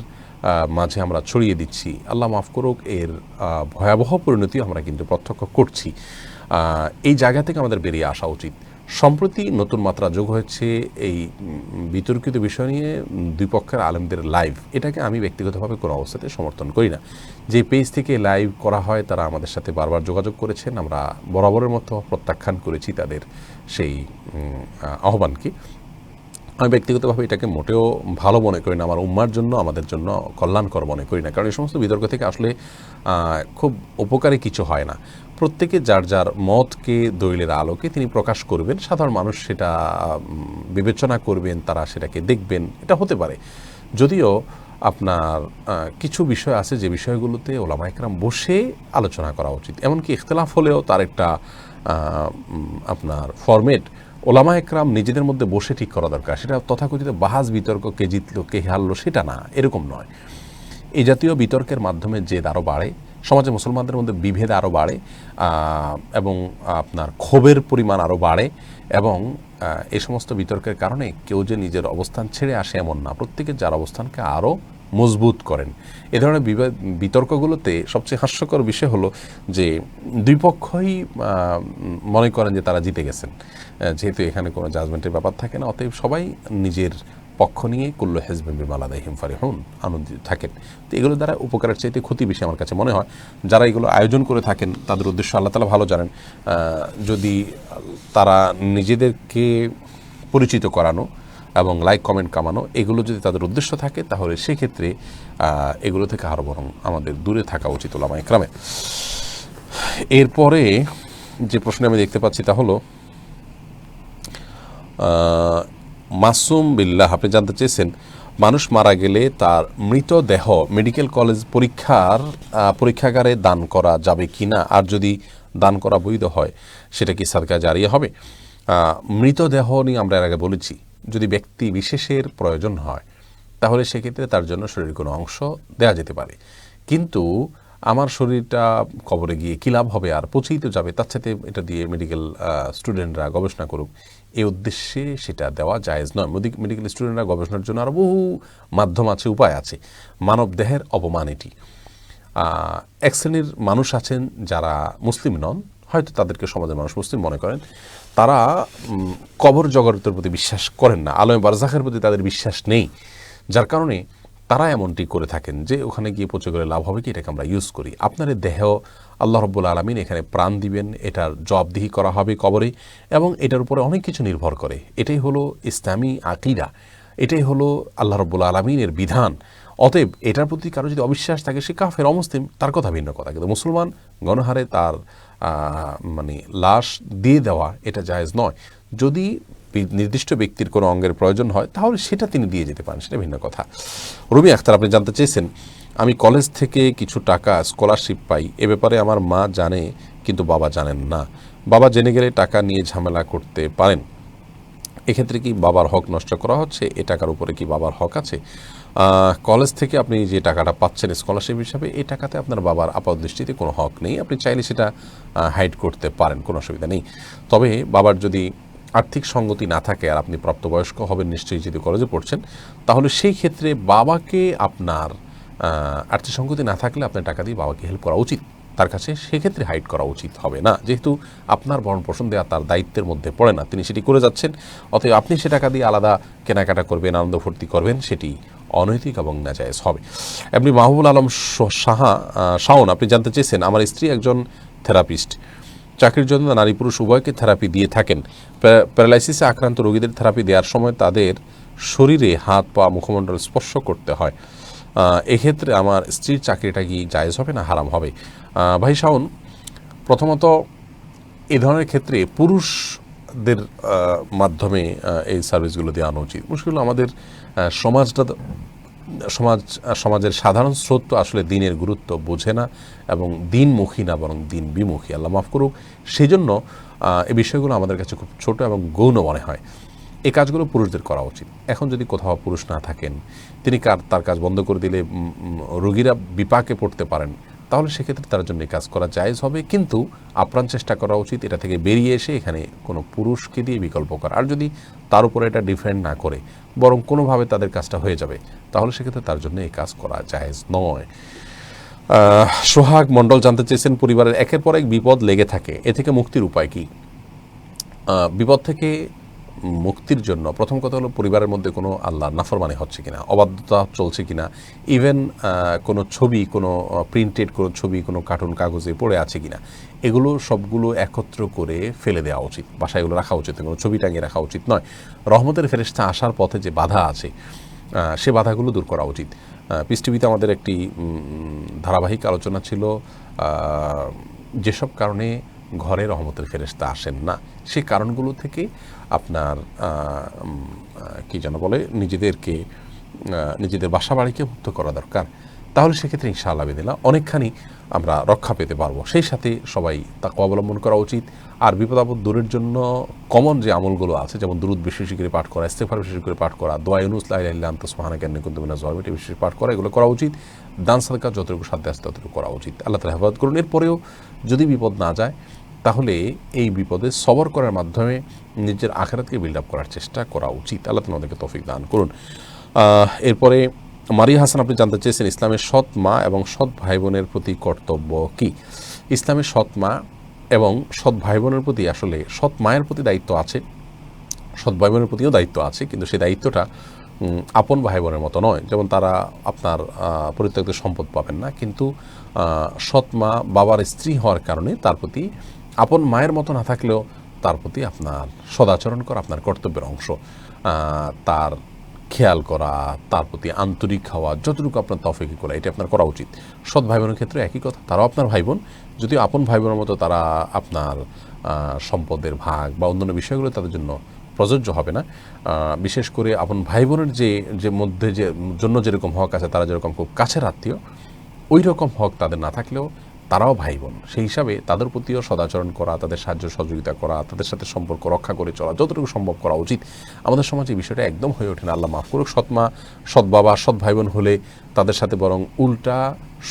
মাঝে আমরা ছড়িয়ে দিচ্ছি। আল্লাহ মাফ করুক, এর ভয়াবহ পরিণতি আমরা কিন্তু প্রত্যক্ষ করছি। এই জায়গা থেকে আমাদের বেরিয়ে আসা উচিত। সম্প্রতি নতুন মাত্রা যোগ হয়েছে এই বিতর্কিত বিষয় নিয়ে দুই পক্ষের আলেমদের লাইভ। এটাকে আমি ব্যক্তিগতভাবে কোনো অবস্থাতে সমর্থন করি না। যে পেজ থেকে লাইভ করা হয় তারা আমাদের সাথে বারবার যোগাযোগ করেছেন, আমরা বরাবরের মতো প্রত্যাখ্যান করেছি তাদের সেই আহ্বানকে। আমি ব্যক্তিগতভাবে এটাকে মোটেও ভালো মনে করি না, আমার উম্মার জন্য, আমাদের জন্য কল্যাণকর মনে করি না। কারণ এই সমস্ত বিতর্ক থেকে আসলে খুব উপকারী কিছু হয় না। প্রত্যেকে যার যার মতকে দলিলের আলোকে তিনি প্রকাশ করবেন, সাধারণ মানুষ সেটা বিবেচনা করবেন, তারা সেটাকে দেখবেন, এটা হতে পারে। যদিও আপনার কিছু বিষয় আছে যে বিষয়গুলোতে ওলামায়ে কেরাম বসে আলোচনা করা উচিত, এমনকি ইখতিলাফ হলেও তার একটা আপনার ফরম্যাট ওলামায়ে কেরাম নিজেদের মধ্যে বসে ঠিক করা দরকার। সেটা তথাকথিত বাহাজ বিতর্ক, কে জিতলো কে হারলো সেটা না, এরকম নয়। এই জাতীয় বিতর্কের মাধ্যমে জেদ আরও বাড়ে, সমাজে মুসলমানদের মধ্যে বিভেদ আরও বাড়ে, এবং আপনার ক্ষোভের পরিমাণ আরও বাড়ে, এবং এই সমস্ত বিতর্কের কারণে কেউ যে নিজের অবস্থান ছেড়ে আসে এমন না, প্রত্যেকের যার অবস্থানকে আরও মজবুত করেন। এ ধরনের বিতর্কগুলোতে সবচেয়ে হাস্যকর বিষয় হলো যে দুই পক্ষই মনে করেন যে তারা জিতে গেছেন, যেহেতু এখানে কোনো জাজমেন্টের ব্যাপার থাকে না, অতএব সবাই নিজের পক্ষ নিয়ে কুল্লু হিজবিন বিমা লাদাইহিম ফারিহুন আনন্দিত থাকেন। তো এগুলো দ্বারা উপকারের চাইতে ক্ষতি বেশি আমার কাছে মনে হয়। যারা এগুলো আয়োজন করে থাকেন তাদের উদ্দেশ্য আল্লাহ তাআলা ভালো জানেন। যদি তারা নিজেদেরকে পরিচিত করানো এবং লাইক কমেন্ট কামানো, এগুলো যদি তাদের উদ্দেশ্য থাকে, তাহলে সেক্ষেত্রে এগুলো থেকে আরও বরং আমাদের দূরে থাকা উচিত ওলামায়ে কেরামের। এরপরে যে প্রশ্ন আমি দেখতে পাচ্ছি তা হলো মাসুম বিল্লাহ, আপনি জানতে চেয়েছেন মানুষ মারা গেলে তার মৃতদেহ মেডিকেল কলেজ পরীক্ষাগারে দান করা যাবে কি না, আর যদি দান করা বৈধ হয় সেটা কি সাদকা জারিয়া হবে? মৃতদেহ নিয়ে আমরা এর আগে বলেছি, যদি ব্যক্তি বিশেষের প্রয়োজন হয় তাহলে সেক্ষেত্রে তার জন্য শরীরের কোনো অংশ দেওয়া যেতে পারে, কিন্তু আমার শরীরটা কবরে গিয়ে কী লাভ হবে, আর পচেই তো যাবে, তার সাথে এটা দিয়ে মেডিকেল স্টুডেন্টরা গবেষণা করুক, এই উদ্দেশ্যে সেটা দেওয়া জায়েজ নয়। মেডিকেল স্টুডেন্টরা গবেষণার জন্য আরও বহু মাধ্যম আছে, উপায় আছে। মানব দেহের অপমান এটি। এক শ্রেণীর মানুষ আছেন যারা মুসলিম নন, হয়তো তাদেরকে সমাজের মানুষ মুসলিম মনে করেন, তারা কবর জগতের প্রতি বিশ্বাস করেন না, আলমে বারজাখের প্রতি তাদের বিশ্বাস নেই, যার কারণে তারা এমনটি করে থাকেন যে ওখানে গিয়ে পচে গেলে লাভ হবে কি, এটাকে আমরা ইউজ করি। আপনার দেহ আল্লাহ রাব্বুল আলামিন এখানে প্রাণ দিবেন, এটার জবাবদিহি করা হবে কবরে, এবং এটার উপরে অনেক কিছু নির্ভর করে। এটাই হলো ইসলামী আকীদা, এটাই হলো আল্লাহ রাব্বুল আলামিনের বিধান। অতএব এটার প্রতি কারো যদি অবিশ্বাস থাকে, সে কাফের অমুসলিম, তার কথা ভিন্ন কথা। কিন্তু মুসলমান গণহারে তার মানে লাশ দিয়ে দেওয়া এটা জায়েজ নয়। যদি নির্দিষ্ট ব্যক্তির কোনো অঙ্গের প্রয়োজন হয় তাহলে সেটা তিনি দিয়ে যেতে পারেন, সেটা ভিন্ন কথা। রুমি আখতার, আপনি জানতে চেয়েছেন, আমি কলেজ থেকে কিছু টাকা স্কলারশিপ পাই, এ ব্যাপারে আমার মা জানে কিন্তু বাবা জানেন না। বাবা জেনে গেলে টাকা নিয়ে ঝামেলা করতে পারেন, এক্ষেত্রে কি বাবার হক নষ্ট করা হচ্ছে? এ টাকার উপরে কি বাবার হক আছে? কলেজ থেকে আপনি যে টাকাটা পাচ্ছেন স্কলারশিপ হিসাবে, এই টাকাতে আপনার বাবার আপাত দৃষ্টিতে কোনো হক নেই, আপনি চাইলে সেটা হাইড করতে পারেন, কোনো অসুবিধা নেই। তবে বাবার যদি আর্থিক সঙ্গতি না থাকে আর আপনি প্রাপ্তবয়স্ক হবেন নিশ্চয়ই, যদি কলেজে পড়ছেন, তাহলে সেই ক্ষেত্রে বাবাকে আপনার আর্থিক সঙ্গতি না থাকলে আপনার টাকা দিয়ে বাবাকে হেল্প করা উচিত, তার কাছে সেক্ষেত্রে হাইড করা উচিত হবে না, যেহেতু আপনার ভরণ পোষণ দেওয়া তার দায়িত্বের মধ্যে পড়ে না, তিনি সেটি করে যাচ্ছেন। অতএব আপনি সে টাকা দিয়ে আলাদা কেনাকাটা করবেন, আনন্দ ফুর্তি করবেন, সেটি অনৈতিক এবং নাজায়েজ হবে। এমনি মাহবুবুল আলম শাওন, আপনি জানতে চেয়েছেন, আমার স্ত্রী একজন থেরাপিস্ট, চাকরির জন্য নারী পুরুষ উভয়কে থেরাপি দিয়ে থাকেন। প্যারালাইসিসে আক্রান্ত রোগীদের থেরাপি দেওয়ার সময় তাদের শরীরে হাত পা মুখমণ্ডল স্পর্শ করতে হয়, এক্ষেত্রে আমার স্ত্রীর চাকরিটা কি জায়েজ হবে না হারাম হবে? ভাই শাওন, প্রথমত এ ধরনের ক্ষেত্রে পুরুষদের মাধ্যমে এই সার্ভিসগুলো দেওয়ানো উচিত। মুশকিল আমাদের সমাজের সাধারণ স্রোত তো আসলে দিনের গুরুত্ব বোঝে না এবং দিনমুখী না, বরং দিন বিমুখী, আল্লাহ মাফ করুক। সেই জন্য এই বিষয়গুলো আমাদের কাছে খুব ছোট এবং গৌণ মনে হয়। এই কাজগুলো পুরুষদের করা উচিত। এখন যদি কোথাও পুরুষ না থাকেন, তিনি তার কাজ বন্ধ করে দিলে রোগীরা বিপাকে পড়তে পারেন, তাহলে সেক্ষেত্রে তার জন্য এই কাজ করা জায়েজ হবে, কিন্তু আপ্রাণ চেষ্টা করা উচিত এটা থেকে বেরিয়ে এসে এখানে কোনো পুরুষকে দিয়ে বিকল্প করা। আর যদি তার উপরে এটা ডিফেন্ড না করে বরং কোনোভাবে তাদের কাজটা হয়ে যাবে, তাহলে সেক্ষেত্রে তার জন্য এই কাজ করা জায়েজ নয়। সোহাগ মণ্ডল জানতে চেয়েছেন, পরিবারের একের পর এক বিপদ লেগে থাকে, এ থেকে মুক্তির উপায় কি? বিপদ থেকে মুক্তির জন্য প্রথম কথা হলো পরিবারের মধ্যে কোনো আল্লাহর নাফরমানি হচ্ছে কিনা, অবাধ্যতা চলছে কিনা, ইভেন কোনো ছবি, কোনো প্রিন্টেড কোনো ছবি কোনো কার্টুন কাগজে পড়ে আছে কিনা, এগুলো সবগুলো একত্র করে ফেলে দেওয়া উচিত, বাসায় এগুলো রাখা উচিত, কোনো ছবি টাঙিয়ে রাখা উচিত নয়। রহমতের ফেরেশতা আসার পথে যে বাধা আছে সে বাধাগুলো দূর করা উচিত। পিস টিভিতে আমাদের একটি ধারাবাহিক আলোচনা ছিল যেসব কারণে ঘরে রহমতের ফেরেশতা আসেন না, সেই কারণগুলো থেকে আপনার কি যেন বলে, নিজেদের বাসা বাড়িকে মুক্ত করা দরকার। তাহলে সেক্ষেত্রে ইনশাআল্লাহ বিদিল্লাহ অনেকখানি আমরা রক্ষা পেতে পারবো। সেই সাথে সবাই তাকওয়া অবলম্বন করা উচিত। আর বিপদ আপদ দূরের জন্য কমন যে আমলগুলো আছে, যেমন দুরূদ বেশি করে পাঠ করা, ইস্তেগফার বেশি করে পাঠ করা, দোয়া ইউনুস লা ইলাহা ইল্লা আনতা সুবহানাকা ইন্নী কুনতু মিনাজ জালিমিন বেশি পাঠ করা, এগুলো করা উচিত। দান সাদকা যতটুকু সাধ্য আছে ততটুকু করা উচিত। আল্লাহ তাআলা হেফাজত করুন। এরপরেও যদি বিপদ না যায়, তাহলে এই বিপদে সবর করার মাধ্যমে নিজের আখিরাতকে বিল্ড আপ করার চেষ্টা করা উচিত। আল্লাহ তাআলা আমাদেরকে তৌফিক দান করুন। এরপরে মারিয়া হাসান, আপনি জানতে চেয়েছেন, ইসলামের সৎ মা এবং সৎ ভাই বোনের প্রতি কর্তব্য কি? ইসলামের সৎ মা এবং সৎ ভাই বোনের প্রতি, আসলে সৎ মায়ের প্রতি দায়িত্ব আছে, সৎ ভাই বোনের প্রতিও দায়িত্ব আছে, কিন্তু সেই দায়িত্বটা আপন ভাই বোনের মতো নয়। যেমন তারা আপনার পরিত্যক্ত সম্পদ পাবেন না, কিন্তু সৎ মা বাবার স্ত্রী হওয়ার কারণে তার প্রতি আপন মায়ের মতো না থাকলেও তার প্রতি আপনার সদাচরণ করা আপনার কর্তব্যের অংশ। তার খেয়াল করা, তার প্রতি আন্তরিক হওয়া, যতটুকু আপনার তৌফিক করা, এটা আপনার করা উচিত। সৎ ভাই বোনের ক্ষেত্রে একই কথা, তারাও আপনার ভাই বোন, যদিও আপন ভাই বোনের মতো তারা আপনার সম্পদের ভাগ বা অন্যান্য বিষয়গুলো তাদের জন্য প্রযোজ্য হবে না। বিশেষ করে আপন ভাই বোনের যে মধ্যে জন্য যেরকম হক আছে, তারা যেরকম খুব কাছের আত্মীয়, ওই রকম হক তাদের না থাকলেও তারাও ভাই বোন। সেই হিসাবে তাদের প্রতিও সদাচরণ করা, তাদের সাহায্য সহযোগিতা করা, তাদের সাথে সম্পর্ক রক্ষা করে চলা যতটুকু সম্ভব করা উচিত। আমাদের সমাজে এই বিষয়টা একদম হয়ে ওঠে না। আল্লাহ মাফ করুক। সৎ মা, সৎ বাবা, সৎ ভাই বোন হলে তাদের সাথে বরং উল্টা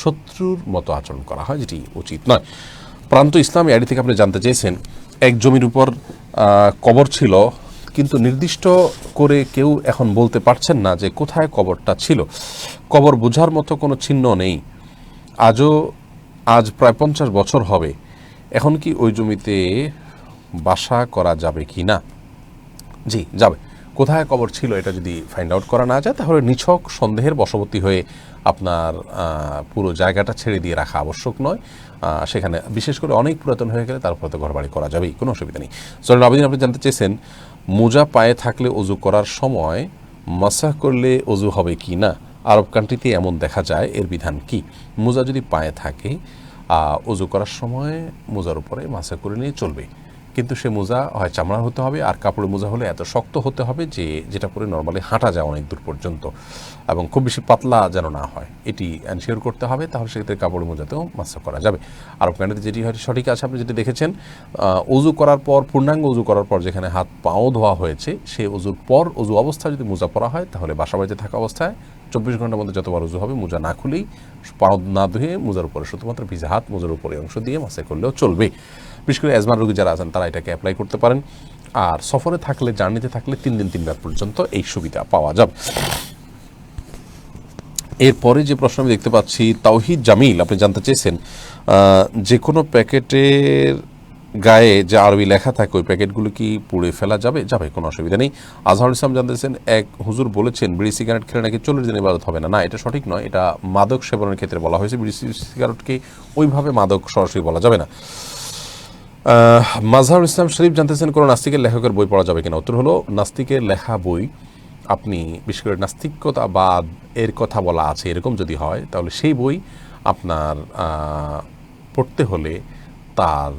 শত্রুর মতো আচরণ করা হয়, যেটি উচিত নয়। প্রান্ত ইসলাম এডি থেকে আপনি জানতে চেয়েছেন, এক জমির উপর কবর ছিল, কিন্তু নির্দিষ্ট করে কেউ এখন বলতে পারছেন না যে কোথায় কবরটা ছিল। কবর বোঝার মতো কোনো চিহ্ন নেই। আজ প্রায় 50 বছর হবে। এখন কি ওই জমিতে বাসা করা যাবে কি না? জি, যাবে। কোথায় কবর ছিল এটা যদি ফাইন্ড আউট করা না যায়, তাহলে নিছক সন্দেহের বশবর্তী হয়ে আপনার পুরো জায়গাটা ছেড়ে দিয়ে রাখা আবশ্যক নয়। সেখানে বিশেষ করে অনেক পুরাতন হয়ে গেলে তারপরে তো ঘরবাড়ি করা যাবেই, কোনো অসুবিধা নেই। সৈয়দ আবেদিন, আপনি জানতে চেয়েছেন, মোজা পায়ে থাকলে অজু করার সময় মাসাহ করলে অজু হবে কি না? আরব কান্ট্রিতে এমন দেখা যায়। এর বিধান কি? মোজা যদি পায়ে থাকে, ওযু করার সময় মোজার উপরে মাসা করে নিয়ে চলবে, কিন্তু সে মোজা হয় চামড়ার হতে হবে, আর কাপড়ের মোজা হলে এত শক্ত হতে হবে যেটা পরে নর্মালি হাঁটা যায় অনেক দূর পর্যন্ত, এবং খুব বেশি পাতলা যেন না হয়, এটি এনশিওর করতে হবে। তাহলে সেক্ষেত্রে কাপড়ের মোজাতেও মাসা করা যাবে। আরব কান্ট্রিতে যেটি হয় সঠিক আছে, আপনি যেটি দেখেছেন, ওযু করার পর, পূর্ণাঙ্গ ওযু করার পর যেখানে হাত পাও ধোয়া হয়েছে, সেই ওযুর পর ওযু অবস্থায় যদি মোজা পরা হয়, তাহলে বাসা বাড়িতে থাকা অবস্থায় 24 ঘন্টার মধ্যে যতবার ওযু হবে মোজা না খুলেই, পাও না ধুয়ে মোজার উপরে শুধুমাত্র ভিজা হাত মোজার উপরে অংশ দিয়ে মাসা করলেও চলবে। বিশেষ করে অ্যাজমা রোগী যারা আছেন তারা এটাকে অ্যাপ্লাই করতে পারেন। আর সফরে থাকলে, জার্নিতে থাকলে 3 দিন 3 রাত পর্যন্ত এই সুবিধা পাওয়া যাবে। এরপরে যে প্রশ্ন আমি দেখতে পাচ্ছি, তাওহিদ জামিল আপনি জানতে চেয়েছেন, যে কোনো প্যাকেটের গায়ে যে আরবি লেখা থাকে ওই প্যাকেটগুলো কি পুড়ে ফেলা যাবে? যাবে, কোনো অসুবিধা নেই। আজহারুল ইসলাম জানতেছেন, এক হুজুর বলেছেন বিড়ি সিগারেট খেলে নাকি 40 দিন ইবাদত হবে না। না, এটা সঠিক নয়। এটা মাদক সেবনের ক্ষেত্রে বলা হয়েছে। বিড়ি সিগারেটকে ওইভাবে মাদক সরাসরি বলা যাবে না। মাজহারুল ইসলাম শরীফ জানতেছেন, কোনো নাস্তিকের লেখকের বই পড়া যাবে কিনা? উত্তর হলো, নাস্তিকের লেখা বই আপনি, বিশেষ করে নাস্তিকতাবাদ এর কথা বলা আছে এরকম যদি হয়, তাহলে সেই বই আপনার পড়তে হলে তার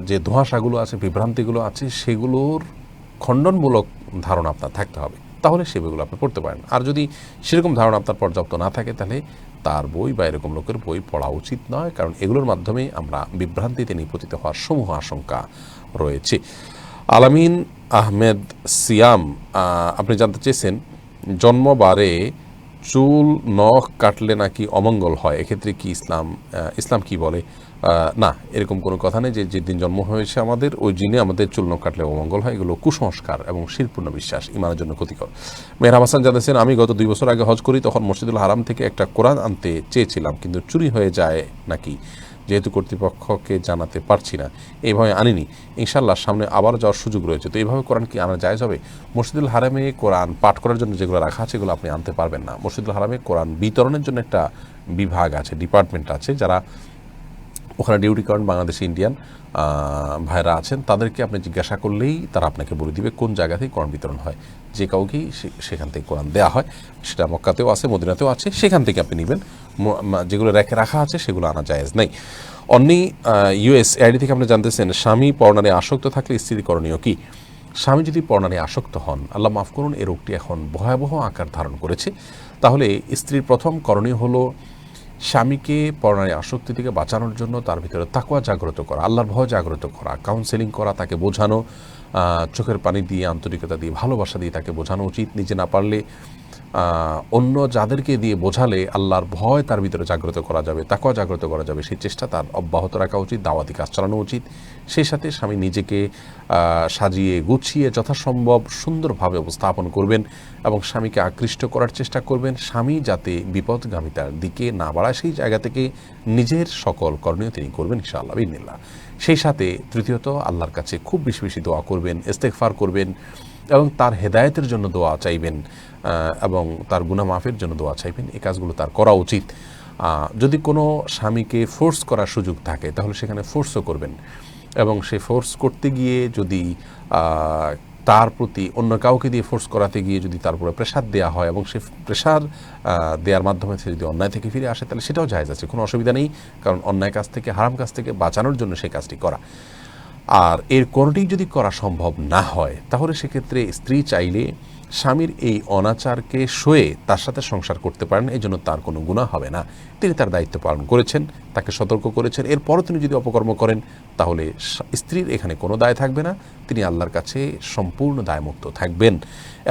যে ধোঁয়াশাগুলো আছে, বিভ্রান্তিগুলো আছে, সেগুলোর খণ্ডনমূলক ধারণা আপনার থাকতে হবে, তাহলে সে বইগুলো আপনি পড়তে পারেন। আর যদি সেরকম ধারণা আপনার পর্যাপ্ত না থাকে, তাহলে তার বই বা এরকম লোকের বই পড়া উচিত নয়, কারণ এগুলোর মাধ্যমে আমরা বিভ্রান্তিতে নিপতিত হওয়ার সমূহ আশঙ্কা রয়েছে। আলামিন আহমেদ সিয়াম আপনি জানতে চেয়েছেন, জন্মবারে চুল নখ কাটলে নাকি অমঙ্গল হয়, এক্ষেত্রে কি ইসলাম কি বলে? না, এরকম কোনো কথা নেই যে যেদিন জন্ম হয়েছে আমাদের ওই দিনে আমাদের চুল নখ কাটলে অমঙ্গল হয়। এগুলো কুসংস্কার এবং শিরপূর্ণ বিশ্বাস, ইমানের জন্য ক্ষতিকর। মেহরাব হাসান জানাচ্ছেন, আমি গত 2 বছর আগে হজ করি, তখন মসজিদুল হারাম থেকে একটা কোরআন আনতে চেয়েছিলাম, কিন্তু চুরি হয়ে যায় নাকি, যেহেতু কর্তৃপক্ষকে জানাতে পারছি না, এইভাবে আনিনি। ইনশাল্লাহ সামনে আবার যাওয়ার সুযোগ রয়েছে, তো এইভাবে কোরআন কি আনা জায়েজ হবে? মসজিদুল হারামে কোরআন পাঠ করার জন্য যেগুলো রাখা আছে এগুলো আপনি আনতে পারবেন না। মসজিদুল হারামে কোরআন বিতরণের জন্য একটা বিভাগ আছে, ডিপার্টমেন্ট আছে, যারা ওখানে ডিউটি করেন বাংলাদেশি ইন্ডিয়ান ভাইরা আছেন, তাদেরকে আপনি জিজ্ঞাসা করলেই তারা আপনাকে বলে দিবে কোন জায়গা থেকে কোরআন বিতরণ হয়। যে কাউকেই সেখান থেকে কোরআন দেওয়া হয়, সেটা মক্কাতেও আছে, মদিনাতেও আছে, সেখান থেকে আপনি নেবেন। যেগুলো রেখে রাখা আছে সেগুলো আনা জায়েজ নেই। অন্যি USAID থেকে আপনি জানতেছেন, স্বামী পর্ণারে আসক্ত থাকলে স্ত্রীর করণীয় কি? স্বামী যদি পর্ণারে আসক্ত হন, আল্লাহ মাফ করুন, এই রোগটি এখন ভয়াবহ আকার ধারণ করেছে, তাহলে স্ত্রীর প্রথম করণীয় হলো স্বামীকে পর্ণারে আসক্তি থেকে বাঁচানোর জন্য তার ভিতরে তাকওয়া জাগ্রত করা, আল্লাহর ভয় জাগ্রত করা, কাউন্সেলিং করা, তাকে বোঝানো, চোখের পানি দিয়ে, আন্তরিকতা দিয়ে, ভালোবাসা দিয়ে তাকে বোঝানো উচিত। নিজে না পারলে অন্য যাদেরকে দিয়ে বোঝালে আল্লাহর ভয় তার ভিতরে জাগ্রত করা যাবে, তাকওয়া জাগ্রত করা যাবে, সেই চেষ্টা তার অব্যাহত রাখা উচিত, দাওয়াতি কাজ চালানো উচিত। সেই সাথে স্বামী নিজেকে সাজিয়ে গুছিয়ে যথাসম্ভব সুন্দরভাবে উপস্থাপন করবেন এবং স্বামীকে আকৃষ্ট করার চেষ্টা করবেন। স্বামী যাতে বিপদগামিতার দিকে না বাড়ায়, সেই জায়গা থেকে নিজের সকল করণীয় তিনি করবেন ইনশাআল্লাহ বিসমিল্লাহ। সেই সাথে তৃতীয়ত আল্লাহর কাছে খুব বেশি বেশি দোয়া করবেন, ইস্তেগফার করবেন এবং তার হেদায়েতের জন্য দোয়া চাইবেন এবং তার গুনাহ মাফের জন্য দোয়া চাইবেন। এই কাজগুলো তার করা উচিত। যদি কোনো স্বামীকে ফোর্স করার সুযোগ থাকে, তাহলে সেখানে ফোর্সও করবেন এবং সে ফোর্স করতে গিয়ে যদি তার প্রতি অন্য কাউকে দিয়ে ফোর্স করাতে গিয়ে যদি তার উপরে প্রেশার দেওয়া হয় এবং সে প্রেশার দেওয়ার মাধ্যমে সে যদি অন্যায় থেকে ফিরে আসে, তাহলে সেটাও জায়েজ আছে, কোনো অসুবিধা নেই, কারণ অন্যায় কাজ থেকে, হারাম কাজ থেকে বাঁচানোর জন্য সেই কাজটি করা। আর এর কোনোটি যদি করা সম্ভব না হয়, তাহলে সেক্ষেত্রে স্ত্রী চাইলে স্বামীর এই অনাচারকে সয়ে তার সাথে সংসার করতে পারেন, এই জন্য তার কোনো গুনাহ হবে না। তিনি তার দায়িত্ব পালন করেছেন, তাকে সতর্ক করেছেন, এরপরও তিনি যদি অপকর্ম করেন, তাহলে স্ত্রীর এখানে কোনো দায় থাকবে না, তিনি আল্লাহর কাছে সম্পূর্ণ দায়মুক্ত থাকবেন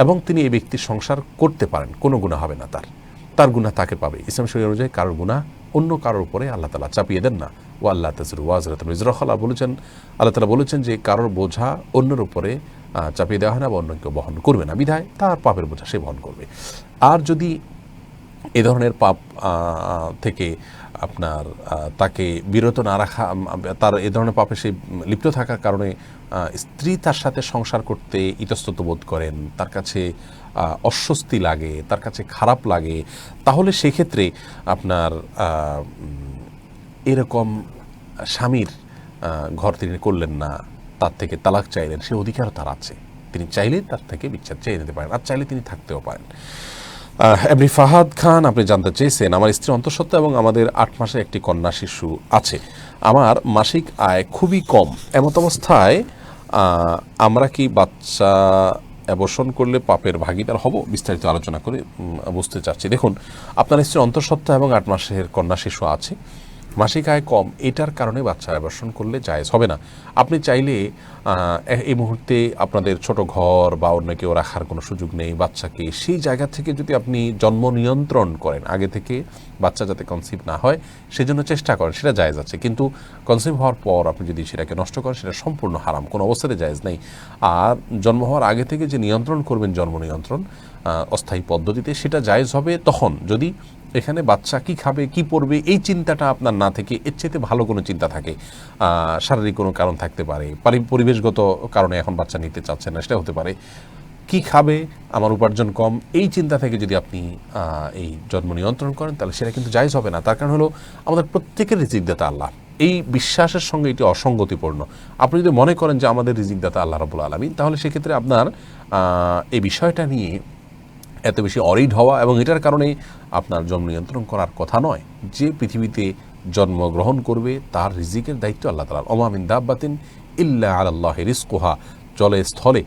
এবং তিনি এই ব্যক্তির সংসার করতে পারেন, কোনো গুনাহ হবে না, তার গুনাহ তাকে পাবে। ইসলাম শরীয়ত অনুযায়ী কারোর গুনাহ অন্য কারোর উপরে আল্লাহ তাআলা চাপিয়ে দেন না। ও আল্লাহ তাযরু ওয়াজরাতুন উযরা উখরা বলেছেন, আল্লাহ তাআলা বলেছেন যে কারোর বোঝা অন্যের উপরে চাপিয়ে দেওয়া হয় না বা অন্য কেউ বহন করবে না, বিধায় তার পাপের বোঝা সে বহন করবে। আর যদি এ ধরনের পাপ থেকে আপনার তাকে বিরত না রাখা, তার এ ধরনের পাপে সে লিপ্ত থাকার কারণে স্ত্রী তার সাথে সংসার করতে ইতস্তত বোধ করেন, তার কাছে অস্বস্তি লাগে, তার কাছে খারাপ লাগে, তাহলে সেক্ষেত্রে আপনার এরকম স্বামীর ঘর তিনি করলেন না, তার থেকে তালাক চাইলেন, সে অধিকার তার আছে, তিনি চাইলে তার থেকে বিচ্ছেদ চেয়ে নিতে পারেন, আর চাইলে তিনি থাকতেও পারেন। এমনি ফাহাদ খান আপনি জানতে চেয়েছেন, আমার স্ত্রী অন্তঃসত্ত্বা এবং আমাদের 8 মাসে একটি কন্যা শিশু আছে। আমার মাসিক আয় খুবই কম, এমত অবস্থায় আমরা কি বাচ্চা অ্যাবর্শন করলে পাপের ভাগীদার হব? বিস্তারিত আলোচনা করে বুঝতে চাচ্ছি। দেখুন, আপনার স্ত্রী অন্তঃসত্ত্বা এবং 8 মাসের কন্যা শিশু আছে, মাসিক আয় কম, এটার কারণে বাচ্চা অ্যাবর্শন করলে জায়েজ হবে না। আপনি চাইলে এই মুহূর্তে আপনাদের ছোট ঘর বা অন্য কেউ রাখার কোনো সুযোগ নেই বাচ্চাকে, সেই জায়গা থেকে যদি আপনি জন্ম নিয়ন্ত্রণ করেন, আগে থেকে বাচ্চা যাতে কনসিভ না হয় সেজন্য চেষ্টা করেন, সেটা জায়েজ আছে। কিন্তু কনসিভ হওয়ার পর আপনি যদি সেটাকে নষ্ট করেন, সেটা সম্পূর্ণ হারাম, কোনো অবস্থাতে জায়েজ নেই। আর জন্ম হওয়ার আগে থেকে যে নিয়ন্ত্রণ করবেন, জন্ম নিয়ন্ত্রণ অস্থায়ী পদ্ধতিতে, সেটা জায়েজ হবে তখন যদি এখানে বাচ্চা কি খাবে, কি পড়বে, এই চিন্তাটা আপনার না থেকে এর চাইতে ভালো কোনো চিন্তা থাকে। শারীরিক কোনো কারণ থাকতে পারে, পরিবেশগত কারণে এখন বাচ্চা নিতে চাচ্ছেন না, সেটা হতে পারে। কি খাবে, আমার উপার্জন কম, এই চিন্তা থেকে যদি আপনি এই জন্ম নিয়ন্ত্রণ করেন, তাহলে সেটা কিন্তু জায়েজ হবে না। তার কারণ হলো আমাদের প্রত্যেকের রিজিকদাতা আল্লাহ, এই বিশ্বাসের সঙ্গে এটি অসঙ্গতিপূর্ণ। আপনি যদি মনে করেন যে আমাদের রিজিকদাতা আল্লাহ রাব্বুল আলামিন, তাহলে সেক্ষেত্রে আপনার এই বিষয়টা নিয়ে এত বেশি অরিড হওয়া এবং এটার কারণে আপনার জন্ম নিয়ন্ত্রণ করার কথা নয়। যে পৃথিবীতে জন্মগ্রহণ করবে তার রিজিকের দায়িত্ব আল্লাহ তাআলার। ওমা মিন দাব্বাতিন ইল্লা আলাল্লাহি রিজকুহা, জলে স্থলে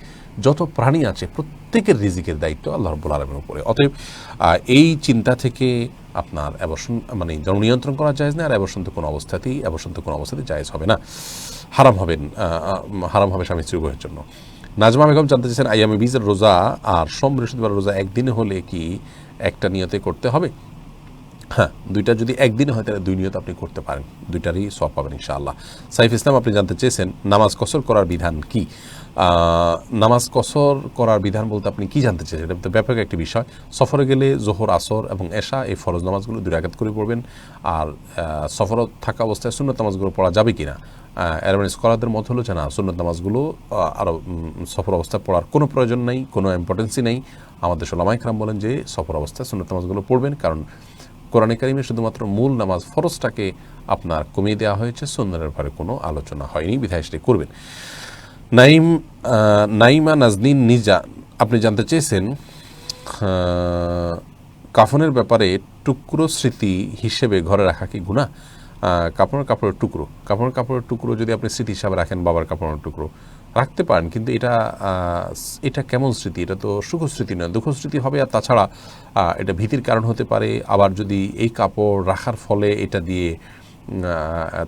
যত প্রাণী আছে প্রত্যেকের রিজিকের দায়িত্ব আল্লাহ রাব্বুল আলামিনের উপরে। অতএব এই চিন্তা থেকে আপনার অ্যাবর্শন মানে জন্ম নিয়ন্ত্রণ করা জায়েজ না, আর অ্যাবর্শন তো কোনো অবস্থাতেই জায়েজ হবে না, হারাম হবে স্বামী স্ত্রী উভয়ের জন্য। নাজমা বেগম জানতে চেয়েছেন, আইয়ামে বীজের রোজা আর সোম বৃহস্পতিবার রোজা একদিনে হলে কি একটা নিয়তে করতে হবে? হ্যাঁ, দুইটা যদি একদিনে হয় তাহলে 2 নিয়ত আপনি করতে পারেন, দুইটারই সওয়াব পাবেন ইনশাআল্লাহ। সাইফ ইসলাম আপনি জানতে চেয়েছেন, নামাজ কসর করার বিধান কি? নামাজ কসর করার বিধান বলতে আপনি কি জানতে চেয়েছেন? এটা তো ব্যাপক একটি বিষয়। সফরে গেলে জোহর, আসর এবং এশা এই ফরজ নামাজগুলো 2 রাকাত করে পড়বেন। আর সফর থাকা অবস্থায় সুন্নত নামাজগুলো পড়া যাবে কিনা, এরমান স্কলারদের মত হলো যে না, সুন্নত নামাজগুলো আরও সফর অবস্থায় পড়ার কোনো প্রয়োজন নেই, কোনো ইম্পর্টেন্সই নেই। আমাদের ওলামায়ে কেরাম বলেন যে সফর অবস্থায় সুন্নত নামাজগুলো পড়বেন, কারণ কোরআনে কারিমে শুধুমাত্র মূল নামাজ ফরজটাকে আপনার কমিয়ে দেওয়া হয়েছে, সুন্নাতের ব্যাপারে কোনো আলোচনা হয়নি, বিধায় সেটি করবেন। নাইমা নাজনীন নিজা আপনি জানতে চেয়েছেন, কাফনের ব্যাপারে টুকরো স্মৃতি হিসেবে ঘরে রাখা কি গুনাহ? কাপড়ের টুকরো যদি আপনি স্মৃতি হিসাবে রাখেন, বাবার কাপড়ের টুকরো রাখতে পারেন, কিন্তু এটা কেমন স্মৃতি? এটা তো সুখ স্মৃতি নয়, দুঃখ স্মৃতি হবে। আর তাছাড়া এটা ভীতির কারণ হতে পারে। আবার যদি এই কাপড় রাখার ফলে এটা দিয়ে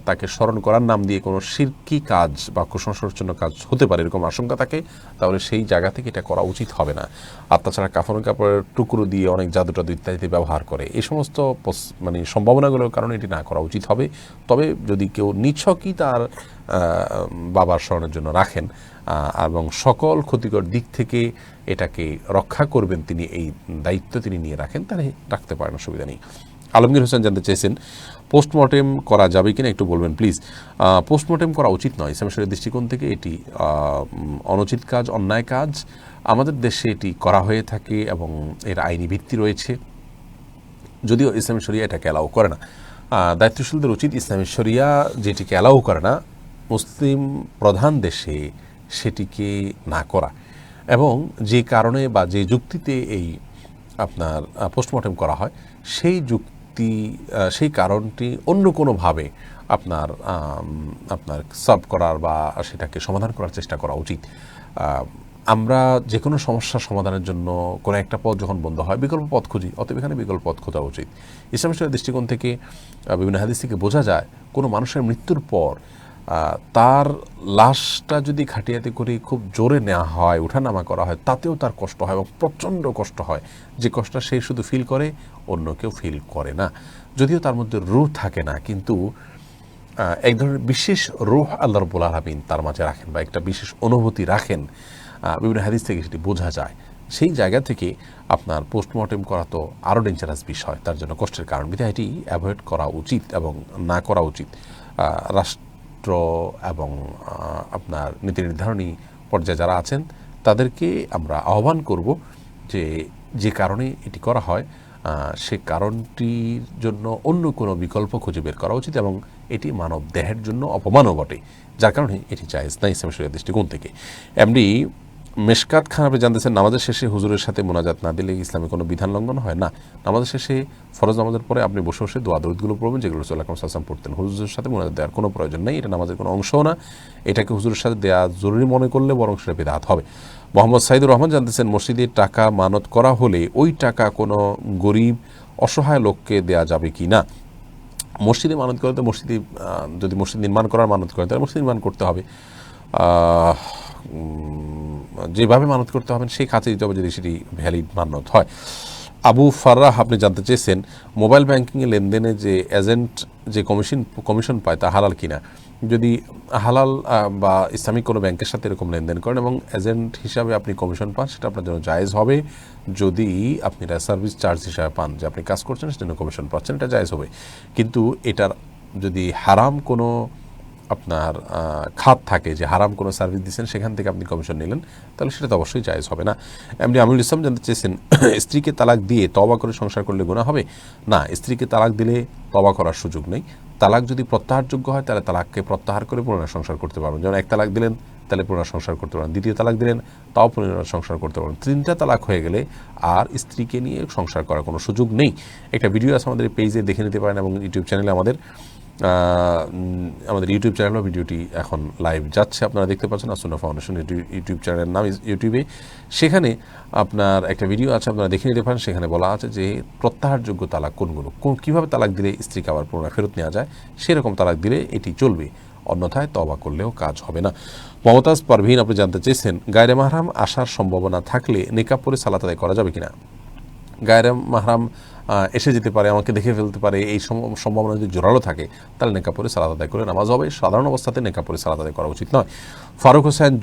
তাকে স্মরণ করার নাম দিয়ে কোনো শিরকি কাজ বা কুসংস্কারজন্য কাজ হতে পারে, এরকম আশঙ্কা থাকে, তাহলে সেই জায়গা থেকে এটা করা উচিত হবে না। আর তাছাড়া কাপড়ের টুকরো দিয়ে অনেক জাদু টাদু ইত্যাদি ব্যবহার করে, এই সমস্ত মানে সম্ভাবনাগুলোর কারণে এটি না করা উচিত হবে। তবে যদি কেউ নিছকই তার বাবার স্মরণের জন্য রাখেন এবং সকল ক্ষতিকর দিক থেকে এটাকে রক্ষা করবেন, তিনি এই দায়িত্ব তিনি নিয়ে রাখেন, তাহলে রাখতে পারেন, অসুবিধা নেই। আলমগীর হোসেন জানতে চেয়েছেন, পোস্টমর্টেম করা যাবে কিনা একটু বলবেন প্লিজ। পোস্টমর্টেম করা উচিত নয়, ইসলাম শরীয়তের দৃষ্টিকোণ থেকে এটি অনুচিত কাজ, অন্যায় কাজ। আমাদের দেশে এটি করা হয়ে থাকে এবং এর আইনি ভিত্তি রয়েছে, যদিও ইসলামী শরিয়া এটাকে অ্যালাউ করে না। দায়িত্বশীলদের উচিত ইসলামী শরিয়া যেটিকে অ্যালাউ করে না মুসলিম প্রধান দেশে সেটিকে না করা, এবং যে কারণে বা যে যুক্তিতে এই আপনার পোস্টমর্টেম করা হয় সেই কারণটি অন্য কোনোভাবে আপনার সলভ করার বা সেটাকে সমাধান করার চেষ্টা করা উচিত। আমরা যে কোনো সমস্যার সমাধানের জন্য কোনো একটা পথ যখন বন্ধ হয় বিকল্প পথ খুঁজি, অতএব এখানে বিকল্প পথ খোঁজা উচিত। ইসলামের দৃষ্টিকোণ থেকে বিভিন্ন হাদিস থেকে বোঝা যায়, কোনো মানুষের মৃত্যুর পর তার লাশটা যদি খাটিয়াতে করে খুব জোরে নেওয়া হয়, উঠানামা করা হয়, তাতেও তার কষ্ট হয় এবং প্রচণ্ড কষ্ট হয়। যে কষ্টটা সে শুধু ফিল করে, অন্য কেউ ফিল করে না। যদিও তার মধ্যে রূহ থাকে না, কিন্তু এক ধরনের বিশেষ রূহ আল্লাহ রাব্বুল আলামিন তার মাঝে রাখেন বা একটা বিশেষ অনুভূতি রাখেন, বিভিন্ন হাদিস থেকে সেটি বোঝা যায়। সেই জায়গা থেকে আপনার পোস্টমর্টেম করা তো আরও ডেঞ্জারাস বিষয়, তার জন্য কষ্টের কারণ, বিধায় এটি অ্যাভয়েড করা উচিত এবং না করা উচিত। রাষ্ট্র এবং আপনার নীতি নির্ধারণী পর্যায়ে যারা আছেন তাদেরকে আমরা আহ্বান করব যে কারণে এটি করা হয় সে কারণটির জন্য অন্য কোনো বিকল্প খুঁজে বের করা উচিত, এবং এটি মানব দেহের জন্য অপমানও বটে, যার কারণে এটি জায়েজ না ইসলামের শরিয়ার দৃষ্টিকোণ থেকে। এমনি মেশকাত খান আপনি জানতেছেন নামাজের শেষে হুজুরের সাথে মোনাজাত না দিলে ইসলামে কোনো বিধান লঙ্ঘন হয় না। নামাজের শেষে ফরজ নামাজের পরে আপনি বসে বসে দোয়া দরুদগুলো পড়বেন যেগুলো রাসূল আকরাম সাল্লাল্লাহু আলাইহি ওয়াসাল্লাম পড়তেন। হুজুরের সাথে মোনাজাত দেওয়ার কোনো প্রয়োজন নেই, এটা নামাজের কোনো অংশও না। এটাকে হুজুরের সাথে দেওয়া জরুরি মনে করলে বরং সেটা বিদআত হবে। মোহাম্মদ সাইদুর রহমান জানতেছেন মসজিদে টাকা মানত করা হলে ওই টাকা কোনো গরিব অসহায় লোককে দেয়া যাবে কি না। মসজিদে মানত করে তো মসজিদে যদি মসজিদ নির্মাণ করার মানত করেন তাহলে মসজিদ নির্মাণ করতে হবে, যেভাবে মানত করতে হবেন সেই খাতে দিতে হবে যদি সেটি ভ্যালিড মানত হয়। আবু ফাররাহ আপনি জানতে চেয়েছেন মোবাইল ব্যাংকিংয়ে লেনদেনে যে এজেন্ট যে কমিশন পায় তা হালাল কিনা। যদি হালাল বা ইসলামিক কোনো ব্যাংকের সাথে এরকম লেনদেন করেন এবং এজেন্ট হিসাবে আপনি কমিশন পান সেটা আপনার জন্য জায়েজ হবে। যদি আপনি এটা সার্ভিস চার্জ হিসাবে পান যে আপনি কাজ করছেন সেজন্য কমিশন পাচ্ছেন, এটা জায়েজ হবে। কিন্তু এটার যদি হারাম কোনো আপনার খাত থাকে যে হারাম কোনো সার্ভিস দিচ্ছেন সেখান থেকে আপনি কমিশন নিলেন তাহলে সেটা তো অবশ্যই জায়েজ হবে না। এমনি আমিরুল ইসলাম জানতে চেয়েছেন স্ত্রীকে তালাক দিয়ে তওবা করে সংসার করলে গুনাহ হবে না। স্ত্রীকে তালাক দিলে তওবা করার সুযোগ নেই। তালাক যদি প্রত্যাহারযোগ্য হয় তাহলে তালাককে প্রত্যাহার করে পুনরায় সংসার করতে পারবেন। যেমন এক তালাক দিলেন তাহলে পুনরায় সংসার করতে পারেন, দ্বিতীয় তালাক দিলেন তাও পুনরায় সংসার করতে পারেন। তিনটা তালাক হয়ে গেলে আর স্ত্রীকে নিয়ে সংসার করার কোনো সুযোগ নেই। একটা ভিডিও আছে আমাদের পেজে দেখে নিতে পারেন এবং ইউটিউব চ্যানেলে আমাদের ইউটিউব চ্যানেলও ভিডিওটি এখন লাইভ যাচ্ছে, আপনারা দেখতে পাচ্ছেন। আসুন্নাহ ফাউন্ডেশন ইউটিউব চ্যানেলের নাম ইউটিউবে, সেখানে আপনার একটা ভিডিও আছে, আপনারা দেখে নিতে পারেন। সেখানে বলা আছে যে প্রত্যাহারযোগ্য তালাক কোনগুলো, কীভাবে তালাক দিলে স্ত্রীকে আবার পুনরায় ফেরত নেওয়া যায়, সেরকম তালাক দিলে এটি চলবে, অন্যথায় তওবা করলেও কাজ হবে না। মমতাজ পারভিন আপনি জানতে চেয়েছেন গায়রে মাহরাম আসার সম্ভাবনা থাকলে নিকাব পরে সালাত আদায় করা যাবে কিনা। গায়রে মাহরাম এসে যেতে পারে, আমাকে দেখে ফেলতে পারে, এই সম্ভাবনা যদি জোরালো থাকে তাহলে নেকাব পরে সালাত আদায় করে নামাজ হবে। সাধারণ অবস্থাতে নেকাব পরে সালাত আদায় করা উচিত নয়। ফারুক হোসেন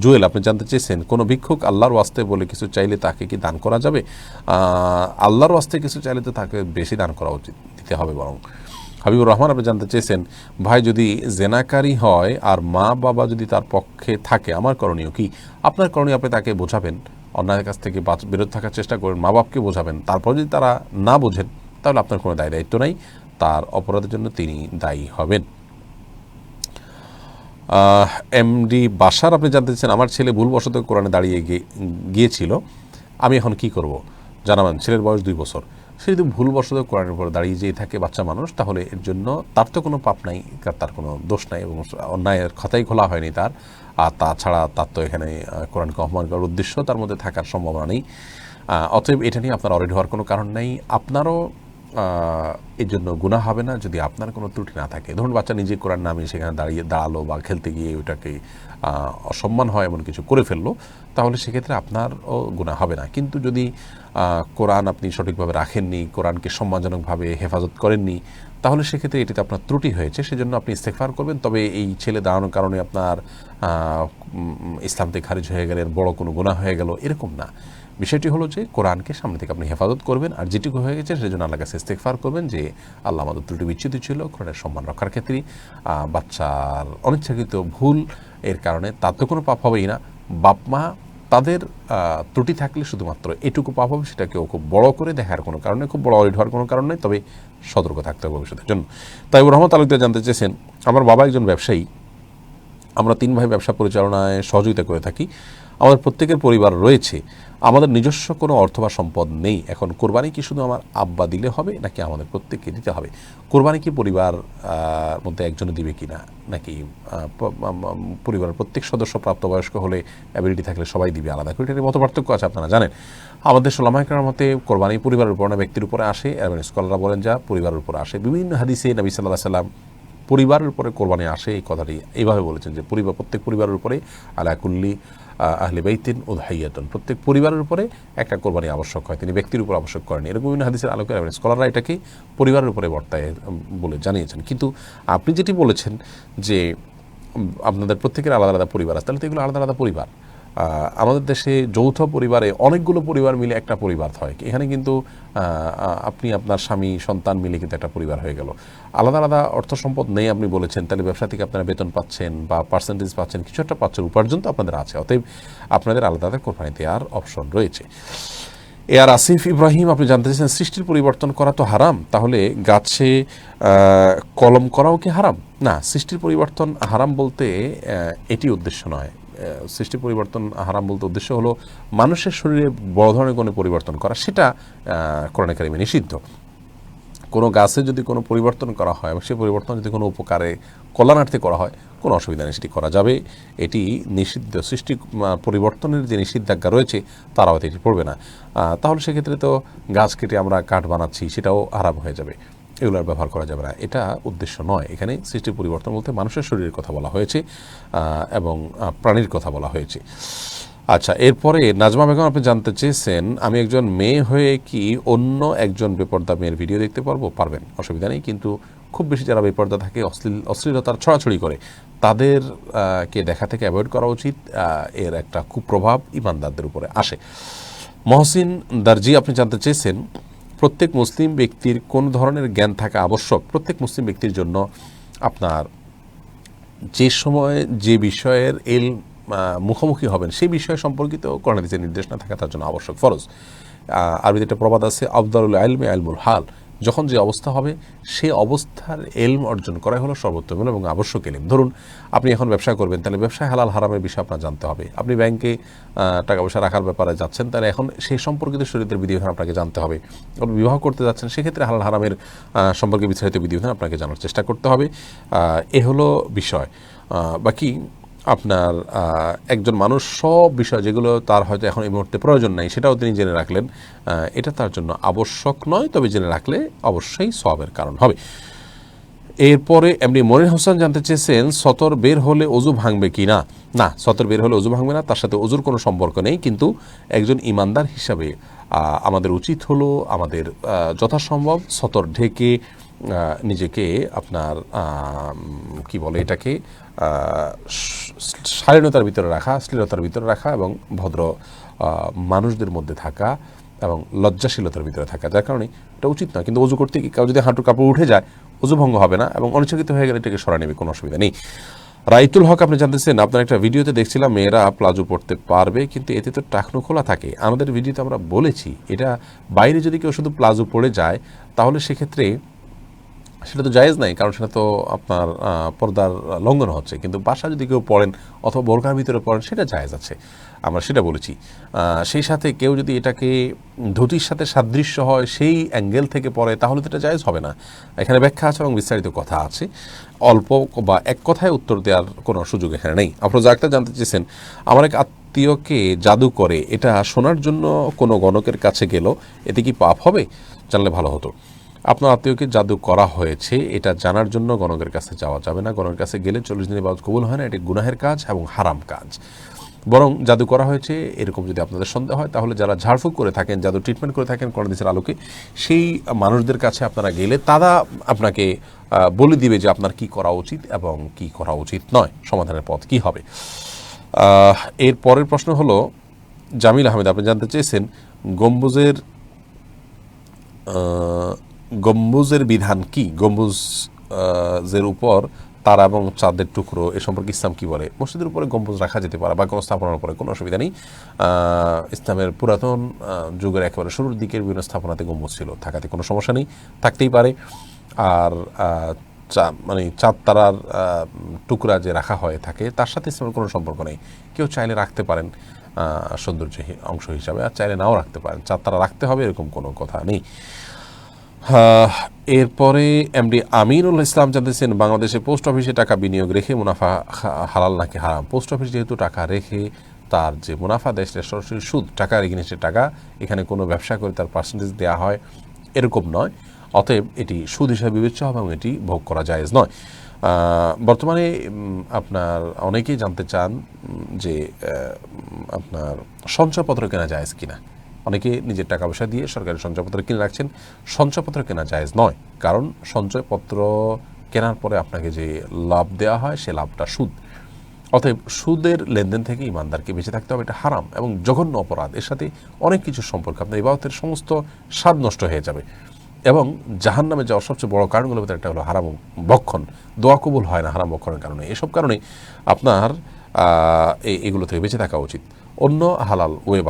জুয়েল আপনি জানতে চেয়েছেন কোনো ভিক্ষুক আল্লাহর ওয়াস্তে বলে কিছু চাইলে তাকে কি দান করা যাবে। আল্লাহর ওয়াস্তে কিছু চাইলে তো তাকে বেশি দান করা উচিত, দিতে হবে বরং। হাবিবুর রহমান আপনি জানতে চেয়েছেন ভাই যদি জেনাকারী হয় আর মা বাবা যদি তার পক্ষে থাকে আমার করণীয় কি। আপনার করণীয় আপনি তাকে বোঝাবেন, অন্যায়ের কাছ থেকে বিরত থাকার চেষ্টা করবেন, মা বাপকে বোঝাবেন। তারপর যদি তারা না বোঝেন তাহলে আপনার কোনো দায়িত্ব নাই, তার অপরাধের জন্য তিনি দায়ী হবেন। এমডি বাশার আপনি জানতে চাচ্ছেন আমার ছেলে ভুলবশত কোরআনে দাঁড়িয়ে গিয়েছিল, আমি এখন কি করব জানাবেন। ছেলের বয়স 2 বছর, সে যদি ভুলবশত কোরআনের উপর দাঁড়িয়ে যেয়ে থাকে বাচ্চা মানুষ, তাহলে এর জন্য তার তো কোনো পাপ নাই, তার কোনো দোষ নাই এবং অন্যায়ের খাতাই খোলা হয়নি তার। আর তাছাড়া তার তো এখানে কোরআনকে অপমান করার উদ্দেশ্য তার মধ্যে থাকার সম্ভাবনা নেই। অতএব এটা নিয়ে আপনার অরিড হওয়ার কোনো কারণ নেই। আপনারও এর জন্য গুনাহ হবে না যদি আপনার কোনো ত্রুটি না থাকে। ধরুন বাচ্চা নিজে কোরআন নামিয়ে সেখানে দাঁড়ালো বা খেলতে গিয়ে ওটাকে অসম্মান হয় এমন কিছু করে ফেললো, তাহলে সেক্ষেত্রে আপনারও গুনাহ হবে না। কিন্তু যদি কোরআন আপনি সঠিকভাবে রাখেননি, কোরআনকে সম্মানজনকভাবে হেফাজত করেননি, তাহলে সেক্ষেত্রে এটিতে আপনার ত্রুটি হয়েছে, সেজন্য আপনি ইস্তেগফার করবেন। তবে এই ছেলে দাঁড়ানোর কারণে আপনার ইসলাম থেকে খারিজ হয়ে গেলেন, বড় কোনো গুনাহ হয়ে গেল, এরকম না। বিষয়টি হলো যে কোরআনকে সামনে থেকে আপনি হেফাজত করবেন, আর যেটুকু হয়ে গেছে সেজন্য আল্লাহর কাছে ইস্তেগফার করবেন যে আল্লাহ আমাদের ত্রুটি বিচ্যুতি ছিল, কোরআনের সম্মান রক্ষার ক্ষেত্রে বাচ্চার অনিচ্ছাকৃত ভুল এর কারণে তার তো কোনো পাপ হবেই না। বাপ মা তাদের ত্রুটি থাকলে শুধুমাত্র এটুকু পাপ হবে, সেটাকেও খুব বড় করে দেখার কোনো কারণে, খুব বড় অরিড হওয়ার কোনো কারণ নেই, তবে সতর্ক থাকতে হবে ভবিষ্যতের জন্য। তাই রহমত তালুকদার জানতে চেয়েছেন আমার বাবা একজন ব্যবসায়ী, আমরা 3 ভাই ব্যবসা পরিচালনায় সহযোগিতা করে থাকি, আমাদের প্রত্যেকের পরিবার রয়েছে, আমাদের নিজস্ব কোনো অর্থ বা সম্পদ নেই। এখন কোরবানি কি শুধু আমার আব্বা দিলে হবে নাকি আমাদের প্রত্যেককে দিতে হবে? কোরবানি কি পরিবার মধ্যে একজনে দিবে কি না, নাকি পরিবারের প্রত্যেক সদস্য প্রাপ্তবয়স্ক হলে অ্যাবিলিটি থাকলে সবাই দিবে আলাদা করে? এটার মতো পার্থক্য আছে, আপনারা জানেন। আমাদের উলামায়ে কেরামের মতে কোরবানি পরিবারের উপর না ব্যক্তির উপরে আসে, এবং স্কলাররা বলেন যা পরিবারের উপর আসে। বিভিন্ন হাদিসে নবী সাল্লাল্লাহু আলাইহি ওয়াসাল্লাম পরিবারের উপরে কোরবানি আসে এই কথাটি এইভাবে বলেছেন যে প্রত্যেক পরিবারের উপরে আলা কুল্লি আহলে বাইতিন উদহাইয়াতুন, প্রত্যেক পরিবারের উপরে একটা কোরবানি আবশ্যক হয়, তিনি ব্যক্তির উপর আবশ্যক করেন। এরকম বিভিন্ন হাদিসের আলোকে স্কলাররা এটাকে পরিবারের উপরে বর্তায় বলে জানিয়েছেন। কিন্তু আপনি যেটি বলেছেন যে আপনাদের প্রত্যেকের আলাদা আলাদা পরিবার আছে, তাহলে তো এগুলো আলাদা আলাদা পরিবার। আমাদের দেশে যৌথ পরিবারে অনেকগুলো পরিবার মিলে একটা পরিবার হয়, এখানে কিন্তু আপনি আপনার স্বামী সন্তান মিলে কিন্তু একটা পরিবার হয়ে গেল। আলাদা আলাদা অর্থ সম্পদ নেই আপনি বলেছেন, তাহলে ব্যবসা থেকে আপনারা বেতন পাচ্ছেন বা পার্সেন্টেজ পাচ্ছেন, কিছু একটা পাচ্ছেন, উপার্জন তো আপনাদের আছে, অতএব আপনাদের আলাদা আলাদা কোরবানি দেওয়ার অপশন রয়েছে। আর আসিফ ইব্রাহিম আপনি জানতে চাইছেন সৃষ্টির পরিবর্তন করা তো হারাম, তাহলে গাছে কলম করাও কি হারাম? না, সৃষ্টির পরিবর্তন হারাম বলতে এটি উদ্দেশ্য নয়। সৃষ্টি পরিবর্তন হারাম বলতে উদ্দেশ্য হলো মানুষের শরীরে বড় ধরনের কোনো পরিবর্তন করা, সেটা কোরআনে কারিমে নিষিদ্ধ। কোনো গাছে যদি কোনো পরিবর্তন করা হয় এবং সেই পরিবর্তন যদি কোনো উপকারে কল্যাণার্থে করা হয়, কোনো অসুবিধা নেই, সেটি করা যাবে। এটি নিষিদ্ধ সৃষ্টি পরিবর্তনের যে নিষিদ্ধাজ্ঞা রয়েছে তার আওতায় এটি পড়বে না। তাহলে সেক্ষেত্রে তো গাছ কেটে আমরা কাঠ বানাচ্ছি, সেটাও হারাম হয়ে যাবে, এগুলোর ব্যবহার করা যাবে না। এটা উদ্দেশ্য নয়। এখানে সৃষ্টির পরিবর্তন বলতে মানুষের শরীরের কথা বলা হয়েছে এবং প্রাণীর কথা বলা হয়েছে। আচ্ছা, এরপরে নাজমা বেগম আপনি জানতে চেয়েছেন, আমি একজন মেয়ে হয়ে কি অন্য একজন বেপর্দা মেয়ের ভিডিও দেখতে পারবো? পারবেন, অসুবিধা নেই। কিন্তু খুব বেশি যারা বেপর্দা থাকে, অশ্লীলতার ছড়াছড়ি করে, তাদেরকে দেখা থেকে অ্যাভয়েড করা উচিত। এর একটা কুপ্রভাব ইমানদারদের উপরে আসে। মহসিন দার্জি আপনি জানতে চেয়েছেন, প্রত্যেক মুসলিম ব্যক্তির কোন ধরনের জ্ঞান থাকা আবশ্যক? প্রত্যেক মুসলিম ব্যক্তির জন্য আপনার যে সময় যে বিষয়ের মুখোমুখি হবেন সেই বিষয় সম্পর্কিত কোরআন হাদিসের নির্দেশনা থাকা তার জন্য আবশ্যক, ফরজ। আরবিতে একটা প্রবাদ আছে, আফদালুল ইলমি ইলমুল হাল। যখন যে অবস্থা হবে সেই অবস্থার এলম অর্জন করাই হলো সর্বোত্তম এবং আবশ্যক এলম। ধরুন আপনি এখন ব্যবসা করবেন, তাহলে ব্যবসায় হালাল হারামের বিষয় আপনার জানতে হবে। আপনি ব্যাংকে টাকা পয়সা রাখার ব্যাপারে যাচ্ছেন, তাহলে এখন সেই সম্পর্কিত শরীয়তের বিধিবিধান আপনাকে জানতে হবে। আপনি বিবাহ করতে যাচ্ছেন, সেক্ষেত্রে হালাল হারামের সম্পর্কে বিস্তারিত বিধিবিধান আপনাকে জানার চেষ্টা করতে হবে। এ হলো বিষয়। বাকি আপনার একজন মানুষ সব বিষয় যেগুলো তার হয়তো এখন এই মুহূর্তে প্রয়োজন নাই, সেটাও তিনি জেনে রাখলেন, এটা তার জন্য আবশ্যক নয়, তবে জেনে রাখলে অবশ্যই সওয়াবের কারণ হবে। এরপরে এমনি মনির হোসেন জানতে চেয়েছেন, সতর বের হলে অজু ভাঙবে কি না? না, সতর বের হলে অজু ভাঙবে না, তার সাথে অজুর কোনো সম্পর্ক নেই। কিন্তু একজন ইমানদার হিসাবে আমাদের উচিত হলো আমাদের যথাসম্ভব সতর ঢেকে নিজেকে আপনার কি বলে এটাকে শালীনতার ভিতরে রাখা, শ্লীলতার ভিতরে রাখা এবং ভদ্র মানুষদের মধ্যে থাকা এবং লজ্জাশীলতার ভিতরে থাকা, যার কারণে এটা উচিত নয়। কিন্তু অজু করতে কি কাউ যদি হাঁটুর কাপড় উঠে যায়, অজু ভঙ্গ হবে না এবং অনিচ্ছাকৃত হয়ে গেলে এটাকে সরা নেবে, কোনো অসুবিধা নেই। রাইতুল হক আপনি জানতেছেন, আপনার একটা ভিডিওতে দেখছিলাম মেয়েরা প্লাজো পরতে পারবে, কিন্তু এতে তো টাকনো খোলা থাকে। আমাদের ভিডিওতে আমরা বলেছি, এটা বাইরে যদি কেউ শুধু প্লাজো পরে যায় তাহলে সেক্ষেত্রে সেটা তো জায়েজ নাই, কারণ সেটা তো আপনার পর্দার লঙ্ঘন হচ্ছে। কিন্তু বাসা যদি কেউ পড়েন অথবা বোরকার ভিতরে পড়েন, সেটা জায়েজ আছে, আমরা সেটা বলেছি। সেই সাথে কেউ যদি এটাকে ধুতির সাথে সাদৃশ্য হয় সেই অ্যাঙ্গেল থেকে পড়ে, তাহলে তো এটা জায়েজ হবে না। এখানে ব্যাখ্যা আছে এবং বিস্তারিত কথা আছে, অল্প বা এক কথায় উত্তর দেওয়ার কোনো সুযোগ এখানে নেই। আপনারা যা একটা জানতে চেয়েছেন, আমার এক আত্মীয়কে জাদু করে, এটা শোনার জন্য কোনো গণকের কাছে গেল, এতে কি পাপ হবে? জানলে ভালো হতো। আপনার আত্মীয়কে জাদু করা হয়েছে, এটা জানার জন্য গণকের কাছে যাওয়া যাবে না। গণকের কাছে গেলে 40 দিনের বাদ কবুল হয় না, এটি গুনাহের কাজ এবং হারাম কাজ। বরং জাদু করা হয়েছে এরকম যদি আপনাদের সন্দেহ হয়, তাহলে যারা ঝাড়ফুঁক করে থাকেন, জাদু ট্রিটমেন্ট করে থাকেন কোরআন হাদিসের আলোকে, সেই মানুষদের কাছে আপনারা গেলে তারা আপনাকে বলে দিবে যে আপনার কি করা উচিত এবং কি করা উচিত নয়, সমাধানের পথ কি হবে। এর পরের প্রশ্ন হলো, জামিল আহমেদ আপনি জানতে চেয়েছেন, গম্বুজের বিধান কি? গম্বুজের উপর তারা এবং চাঁদের টুকরো, এ সম্পর্কে ইসলাম কি বলে? মসজিদের উপরে গম্বুজ রাখা যেতে পারে বা কোনো স্থাপনার উপরে, কোনো অসুবিধা নেই। ইসলামের পুরাতন যুগের একেবারে শুরুর দিকের বিভিন্ন স্থাপনাতে গম্বুজ ছিল, থাকাতে কোনো সমস্যা নেই, থাকতেই পারে। আর মানে চাঁদ তারার টুকরা যে রাখা হয়ে থাকে, তার সাথে ইসলামের কোনো সম্পর্ক নেই। কেউ চাইলে রাখতে পারেন সৌন্দর্য অংশ হিসাবে, আর চাইলে নাও রাখতে পারেন। চাঁদ তারা রাখতে হবে এরকম কোনো কথা নেই। এরপরে এমডি আমিনুল ইসলাম জানতেছেন, বাংলাদেশে পোস্ট অফিসে টাকা বিনিয়োগ রেখে মুনাফা হালাল নাকি হারাম? পোস্ট অফিস যেহেতু টাকা রেখে তার যে মুনাফা দেয় সেটা সরাসরি সুদ, টাকার এগেইনস্টে টাকা, এখানে কোনো ব্যবসা করে তার পার্সেন্টেজ দেওয়া হয় এরকম নয়। অতএব এটি সুদ হিসাবে বিবেচ্য হবে এবং এটি ভোগ করা জায়েজ নয়। বর্তমানে আপনার অনেকেই জানতে চান যে আপনার সঞ্চয়পত্র কেনা জায়েজ কিনা। অনেকে নিজের টাকা পয়সা দিয়ে সরকারি সঞ্চয়পত্র কিনে রাখছেন। সঞ্চয়পত্র কেনা জায়েজ নয়, কারণ সঞ্চয়পত্র কেনার পরে আপনাকে যে লাভ দেওয়া হয় সে লাভটা সুদ। অতএব সুদের লেনদেন থেকে ইমানদারকে বেঁচে থাকতে হবে, এটা হারাম এবং জঘন্য অপরাধ। এর সাথে অনেক কিছু সম্পর্ক, আপনার ইবাদতের সমস্ত স্বাদ নষ্ট হয়ে যাবে এবং জাহান্নামে যাওয়ার সবচেয়ে বড় কারণগুলোর ভিতরে একটা হলো হারাম ভক্ষণ। দোয়া কবুল হয় না হারাম ভক্ষণের কারণে। এসব কারণে আপনার এগুলো থেকে বেঁচে থাকা উচিত। অন্য হালাল ওয়ে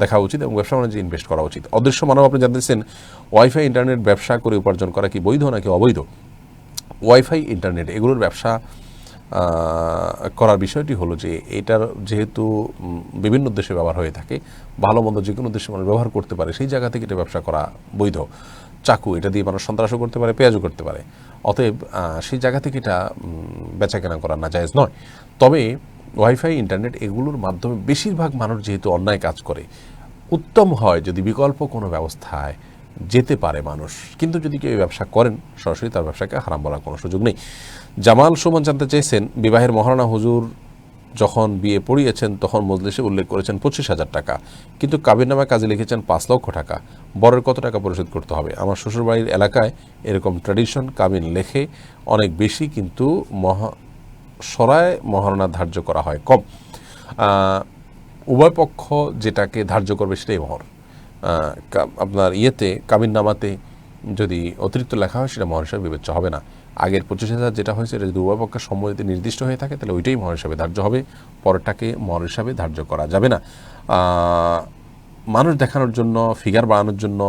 দেখা উচিত এবং ব্যবসা বাণিজ্যে ইনভেস্ট করা উচিত। অদৃশ্য মানব আপনি জানতেছেন, ওয়াইফাই ইন্টারনেট ব্যবসা করে উপার্জন করা কি বৈধ নাকি অবৈধ? ওয়াইফাই ইন্টারনেট এগুলোর ব্যবসা করার বিষয়টি হলো যে এটার যেহেতু বিভিন্ন উদ্দেশ্যে ব্যবহার হয়ে থাকে, ভালো মন্দ যে কোনো উদ্দেশ্যে মানুষ ব্যবহার করতে পারে, সেই জায়গা থেকে এটা ব্যবসা করা বৈধ। চাকু, এটা দিয়ে মানুষ সন্ত্রাসও করতে পারে, পেঁয়াজও করতে পারে, অতএব সেই জায়গা থেকে এটা বেচা কেনা করা নাজায়েজ নয়। তবে ওয়াইফাই, ইন্টারনেট এগুলোর মাধ্যমে বেশিরভাগ মানুষ যেহেতু অন্যায় কাজ করে, উত্তম হয় যদি বিকল্প কোনো ব্যবস্থায় যেতে পারে মানুষ। কিন্তু যদি কেউ ব্যবসা করেন, সরাসরি তার ব্যবসাকে হারাম বলার কোনো সুযোগ নেই। জামাল সুমন জানতে চেয়েছেন, বিবাহের মহারণা হুজুর যখন বিয়ে পড়িয়েছেন তখন মজলিসে উল্লেখ করেছেন 25,000 টাকা, কিন্তু কাবিননামায় কাজে লিখেছেন 5 লক্ষ টাকা। বরের কত টাকা পরিশোধ করতে হবে? আমার শ্বশুরবাড়ির এলাকায় এরকম ট্র্যাডিশন, কাবিন লেখে অনেক বেশি, কিন্তু সরায় মহারণা ধার্য করা হয় কম। উভয় পক্ষ যেটাকে ধার্য করবে সেটাই মহর। আপনার কাবিননামাতে যদি অতিরিক্ত লেখা হয় সেটা মহর হিসাবে বিবেচ্য হবে না। আগের 25,000 যেটা হয়েছে এটা যদি উভয় পক্ষের সম্মতিতে নির্দিষ্ট হয়ে থাকে তাহলে ওইটাই মহর হিসাবে ধার্য হবে, পরেরটাকে মহর হিসাবে ধার্য করা যাবে না। মানুষ দেখানোর জন্য, ফিগার বাড়ানোর জন্য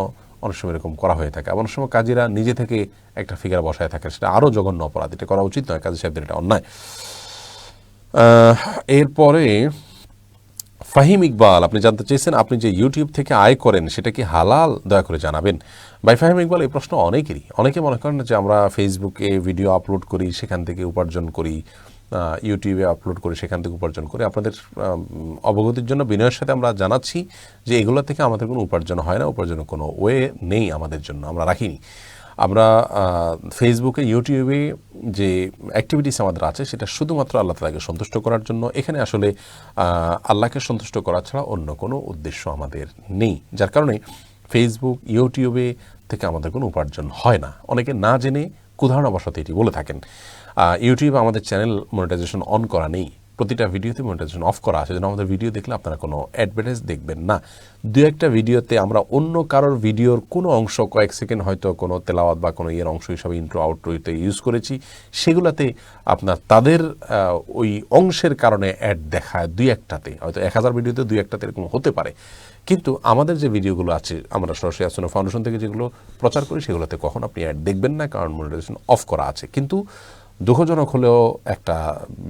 অনেক সময় এরকম করা হয়ে থাকে। অনেক সময় কাজীরা নিজে থেকে একটা ফিগার বসায় থাকে, সেটা আরও জঘন্য অপরাধ, এটা করা উচিত নয়, কাজী সাহেবদের এটা অন্যায়। এরপরে ফাহিম ইকবাল আপনি জানতে চেয়েছেন, আপনি যে ইউটিউব থেকে আয় করেন সেটা কি হালাল, দয়া করে জানাবেন। ভাই ফাহিম ইকবাল, এই প্রশ্ন অনেকে মনে করেন যে আমরা ফেসবুকে ভিডিও আপলোড করি সেখান থেকে উপার্জন করি, ইউটিউবে আপলোড করি সেখান থেকে উপার্জন করি। আপনাদের অবগতির জন্য বিনয়ের সাথে আমরা জানাচ্ছি যে এগুলো থেকে আমাদের কোনো উপার্জন হয় না, উপার্জনের কোনো ওয়ে নেই আমাদের জন্য, আমরা রাখিনি। আমরা ফেসবুকে, ইউটিউবে যে অ্যাক্টিভিটিস আমাদের আছে সেটা শুধুমাত্র আল্লাহ তাআলাকে সন্তুষ্ট করার জন্য। এখানে আসলে আল্লাহকে সন্তুষ্ট করা ছাড়া অন্য কোনো উদ্দেশ্য আমাদের নেই, যার কারণে ফেসবুক, ইউটিউবে থেকে আমাদের কোনো উপার্জন হয় না। অনেকে না জেনে কুধারণাবশত এটি বলে থাকেন। ইউটিউবে আমাদের চ্যানেল মনিটাইজেশন অন করা নেই, প্রতিটা ভিডিওতে মনিটাইজেশন অফ করা আছে, যেন আমাদের ভিডিও দেখলে আপনারা কোনো অ্যাডভার্টাইজ দেখবেন না। দু একটা ভিডিওতে আমরা অন্য কারোর ভিডিওর কোনো অংশ কয়েক সেকেন্ড হয়তো কোনো তেলাওয়াত বা কোনো ইয়ের অংশ হিসাবে ইন্ট্রো আউট্রোতে ইউজ করেছি, সেগুলোতে আপনার তাদের ওই অংশের কারণে অ্যাড দেখায় দুই একটাতে, হয়তো 1000 ভিডিওতে দুই একটাতে এরকম হতে পারে। কিন্তু আমাদের যে ভিডিওগুলো আছে আমরা সরাসরি আসন্ন ফাউন্ডেশন থেকে যেগুলো প্রচার করি সেগুলোতে কখন আপনি অ্যাড দেখবেন না, কারণ মনিটাইজেশন অফ করা আছে। কিন্তু দুঃখজনক হলেও একটা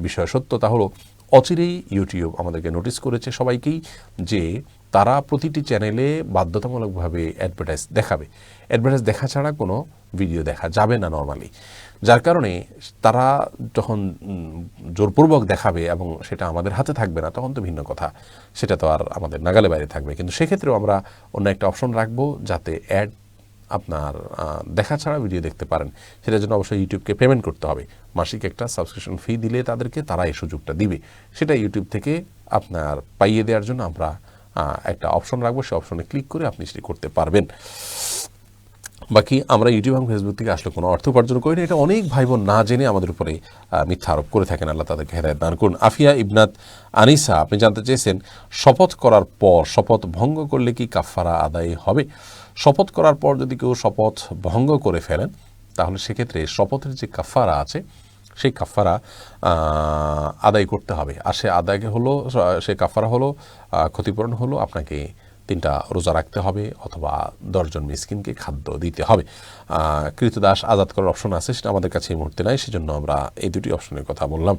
বিষয় সত্য, তা হলো অচিরেই ইউটিউব আমাদেরকে নোটিস করেছে সবাইকেই যে তারা প্রতিটি চ্যানেলে বাধ্যতামূলকভাবে অ্যাডভার্টাইজ দেখাবে। অ্যাডভার্টাইজ দেখা ছাড়া কোনো ভিডিও দেখা যাবে না নর্মালি, যার কারণে তারা যখন জোরপূর্বক দেখাবে এবং সেটা আমাদের হাতে থাকবে না তখন তো ভিন্ন কথা, সেটা তো আর আমাদের নাগালে বাইরে থাকবে। কিন্তু সেক্ষেত্রেও আমরা অন্য একটা অপশন রাখবো যাতে অ্যাড আপনার দেখা ছাড়া ভিডিও দেখতে পারেন। সেটার জন্য অবশ্যই ইউটিউবকে পেমেন্ট করতে হবে, মাসিক একটা সাবস্ক্রিপশন ফি দিলে তাদেরকে তারা এই সুযোগটা দিবে। সেটা ইউটিউব থেকে আপনার পাইয়ে দেওয়ার জন্য আমরা একটা অপশন রাখবো, সেই অপশনে ক্লিক করে আপনি সেটি করতে পারবেন। বাকি আমরা ইউটিউব এবং ফেসবুক থেকে আসলে কোনো অর্থ উপার্জন করি না, এটা অনেক ভাই বোন না জেনে আমাদের উপরে মিথ্যা আরোপ করে থাকেন। আল্লাহ তাদেরকে হেদায়েত দান করুন। আফিয়া ইবনাত আনিসা আপনি জানতে চেয়েছেন, শপথ করার পর শপথ ভঙ্গ করলে কি কাফারা আদায় হবে? শপথ করার পর যদি কেউ শপথ ভঙ্গ করে ফেলেন তাহলে সেক্ষেত্রে শপথের যে কাফারা আছে সেই কাফারা আদায় করতে হবে। আর সে আদায়কে হলো, সে কাফারা হলো, ক্ষতিপূরণ হলো আপনাকে 3টা রোজা রাখতে হবে অথবা 10 জন মিসকিনকে খাদ্য দিতে হবে। কৃতদাস আজাদ করার অপশন আছে, সেটা আমাদের কাছে এই মুহূর্তে নাই, সেজন্য আমরা এই দুটি অপশনের কথা বললাম।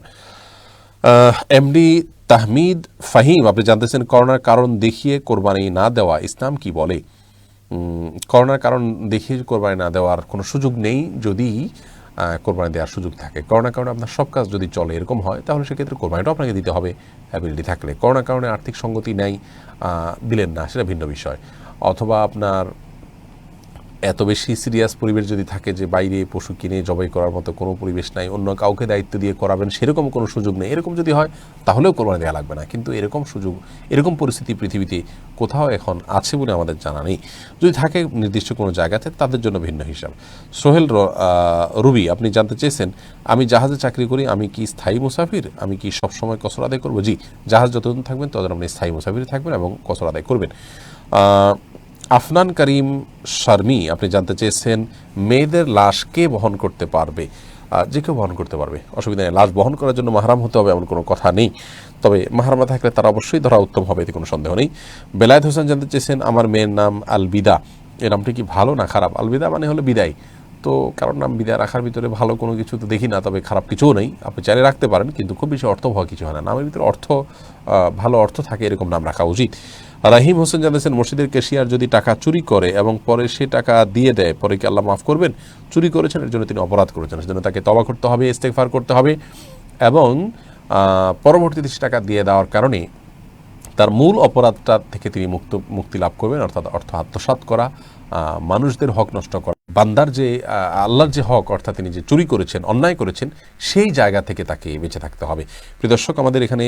এমডি তাহমিদ ফাহিম আপনি জানতেছেন, করোনার কারণ দেখিয়ে কোরবানি না দেওয়া ইসলাম কি বলে? করোনার কারণ দেখিয়ে কোরবানি না দেওয়ার কোনো সুযোগ নেই যদি কোরবানি দেওয়ার সুযোগ থাকে। করোনার কারণে আপনার সব কাজ যদি চলে এরকম হয় তাহলে সেক্ষেত্রে কোরবানিটাও আপনাকে দিতে হবে অ্যাবিলিটি থাকলে। করোনার কারণে আর্থিক সঙ্গতি নেই, দিলেন না, সেটা ভিন্ন বিষয়। অথবা আপনার এত বেশি সিরিয়াস পরিবেশ যদি থাকে যে বাইরে পশু কিনে জবাই করার মতো কোনো পরিবেশ নাই, অন্য কাউকে দায়িত্ব দিয়ে করাবেন সেরকম কোনো সুযোগ নেই, এরকম যদি হয় তাহলেও কোরবানি দেওয়া লাগবে না। কিন্তু এরকম সুযোগ, এরকম পরিস্থিতি পৃথিবীতে কোথাও এখন আছে বলে আমাদের জানা নেই। যদি থাকে নির্দিষ্ট কোনো জায়গাতে তাদের জন্য ভিন্ন হিসাব। সোহেল রুবি আপনি জানতে চেয়েছেন, আমি জাহাজে চাকরি করি, আমি কি স্থায়ী মুসাফির? আমি কি সবসময় কসর আদায় করবো? জি, জাহাজ যতদিন থাকবেন ততদিন আপনি স্থায়ী মুসাফির থাকবেন এবং কসর আদায় করবেন। আফনান করিম শারমি আপনি জানতে চেয়েছেন, মেয়েদের লাশ কে বহন করতে পারবে? যে কেউ বহন করতে পারবে, অসুবিধা নেই। লাশ বহন করার জন্য মাহরাম হতে হবে এমন কোনো কথা নেই, তবে মাহরাম থাকলে তারা অবশ্যই ধরা উত্তম হবে, এতে কোনো সন্দেহ নেই। বেলায়েত হোসেন জানতে চেয়েছেন, আমার মেয়ের নাম আলবিদা, এর নামটি কি ভালো না খারাপ? আলবিদা মানে হলো বিদায়, তো কারোর নাম বিদায় রাখার ভিতরে ভালো কোনো কিছু তো দেখি না, তবে খারাপ কিছুও নেই, আপনি চাইলে রাখতে পারেন, কিন্তু খুব বেশি অর্থ হওয়া কিছু হয় না। নামের ভিতরে ভালো অর্থ থাকে এরকম নাম রাখা উচিত। রাহিম হোসেন জানিয়েছেন, মসজিদের ক্যাশিয়ার যদি টাকা চুরি করে এবং পরে সে টাকা দিয়ে দেয়, পরে কি আল্লাহ মাফ করবেন? চুরি করেছেন, এর জন্য তিনি অপরাধ করেছেন, সেজন্য তাকে তওবা করতে হবে, ইস্তেগফার করতে হবে, এবং পরবর্তীতে সে টাকা দিয়ে দেওয়ার কারণে তার মূল অপরাধটা থেকে তিনি মুক্তি লাভ করবেন, অর্থাৎ অর্থ আত্মসাৎ করা, মানুষদের হক নষ্ট করা, বান্দার যে আল্লাহর যে হক, অর্থাৎ তিনি যে চুরি করেছেন, অন্যায় করেছেন, সেই জায়গা থেকে তাকে বেঁচে থাকতে হবে। প্রিয় দর্শক, আমাদের এখানে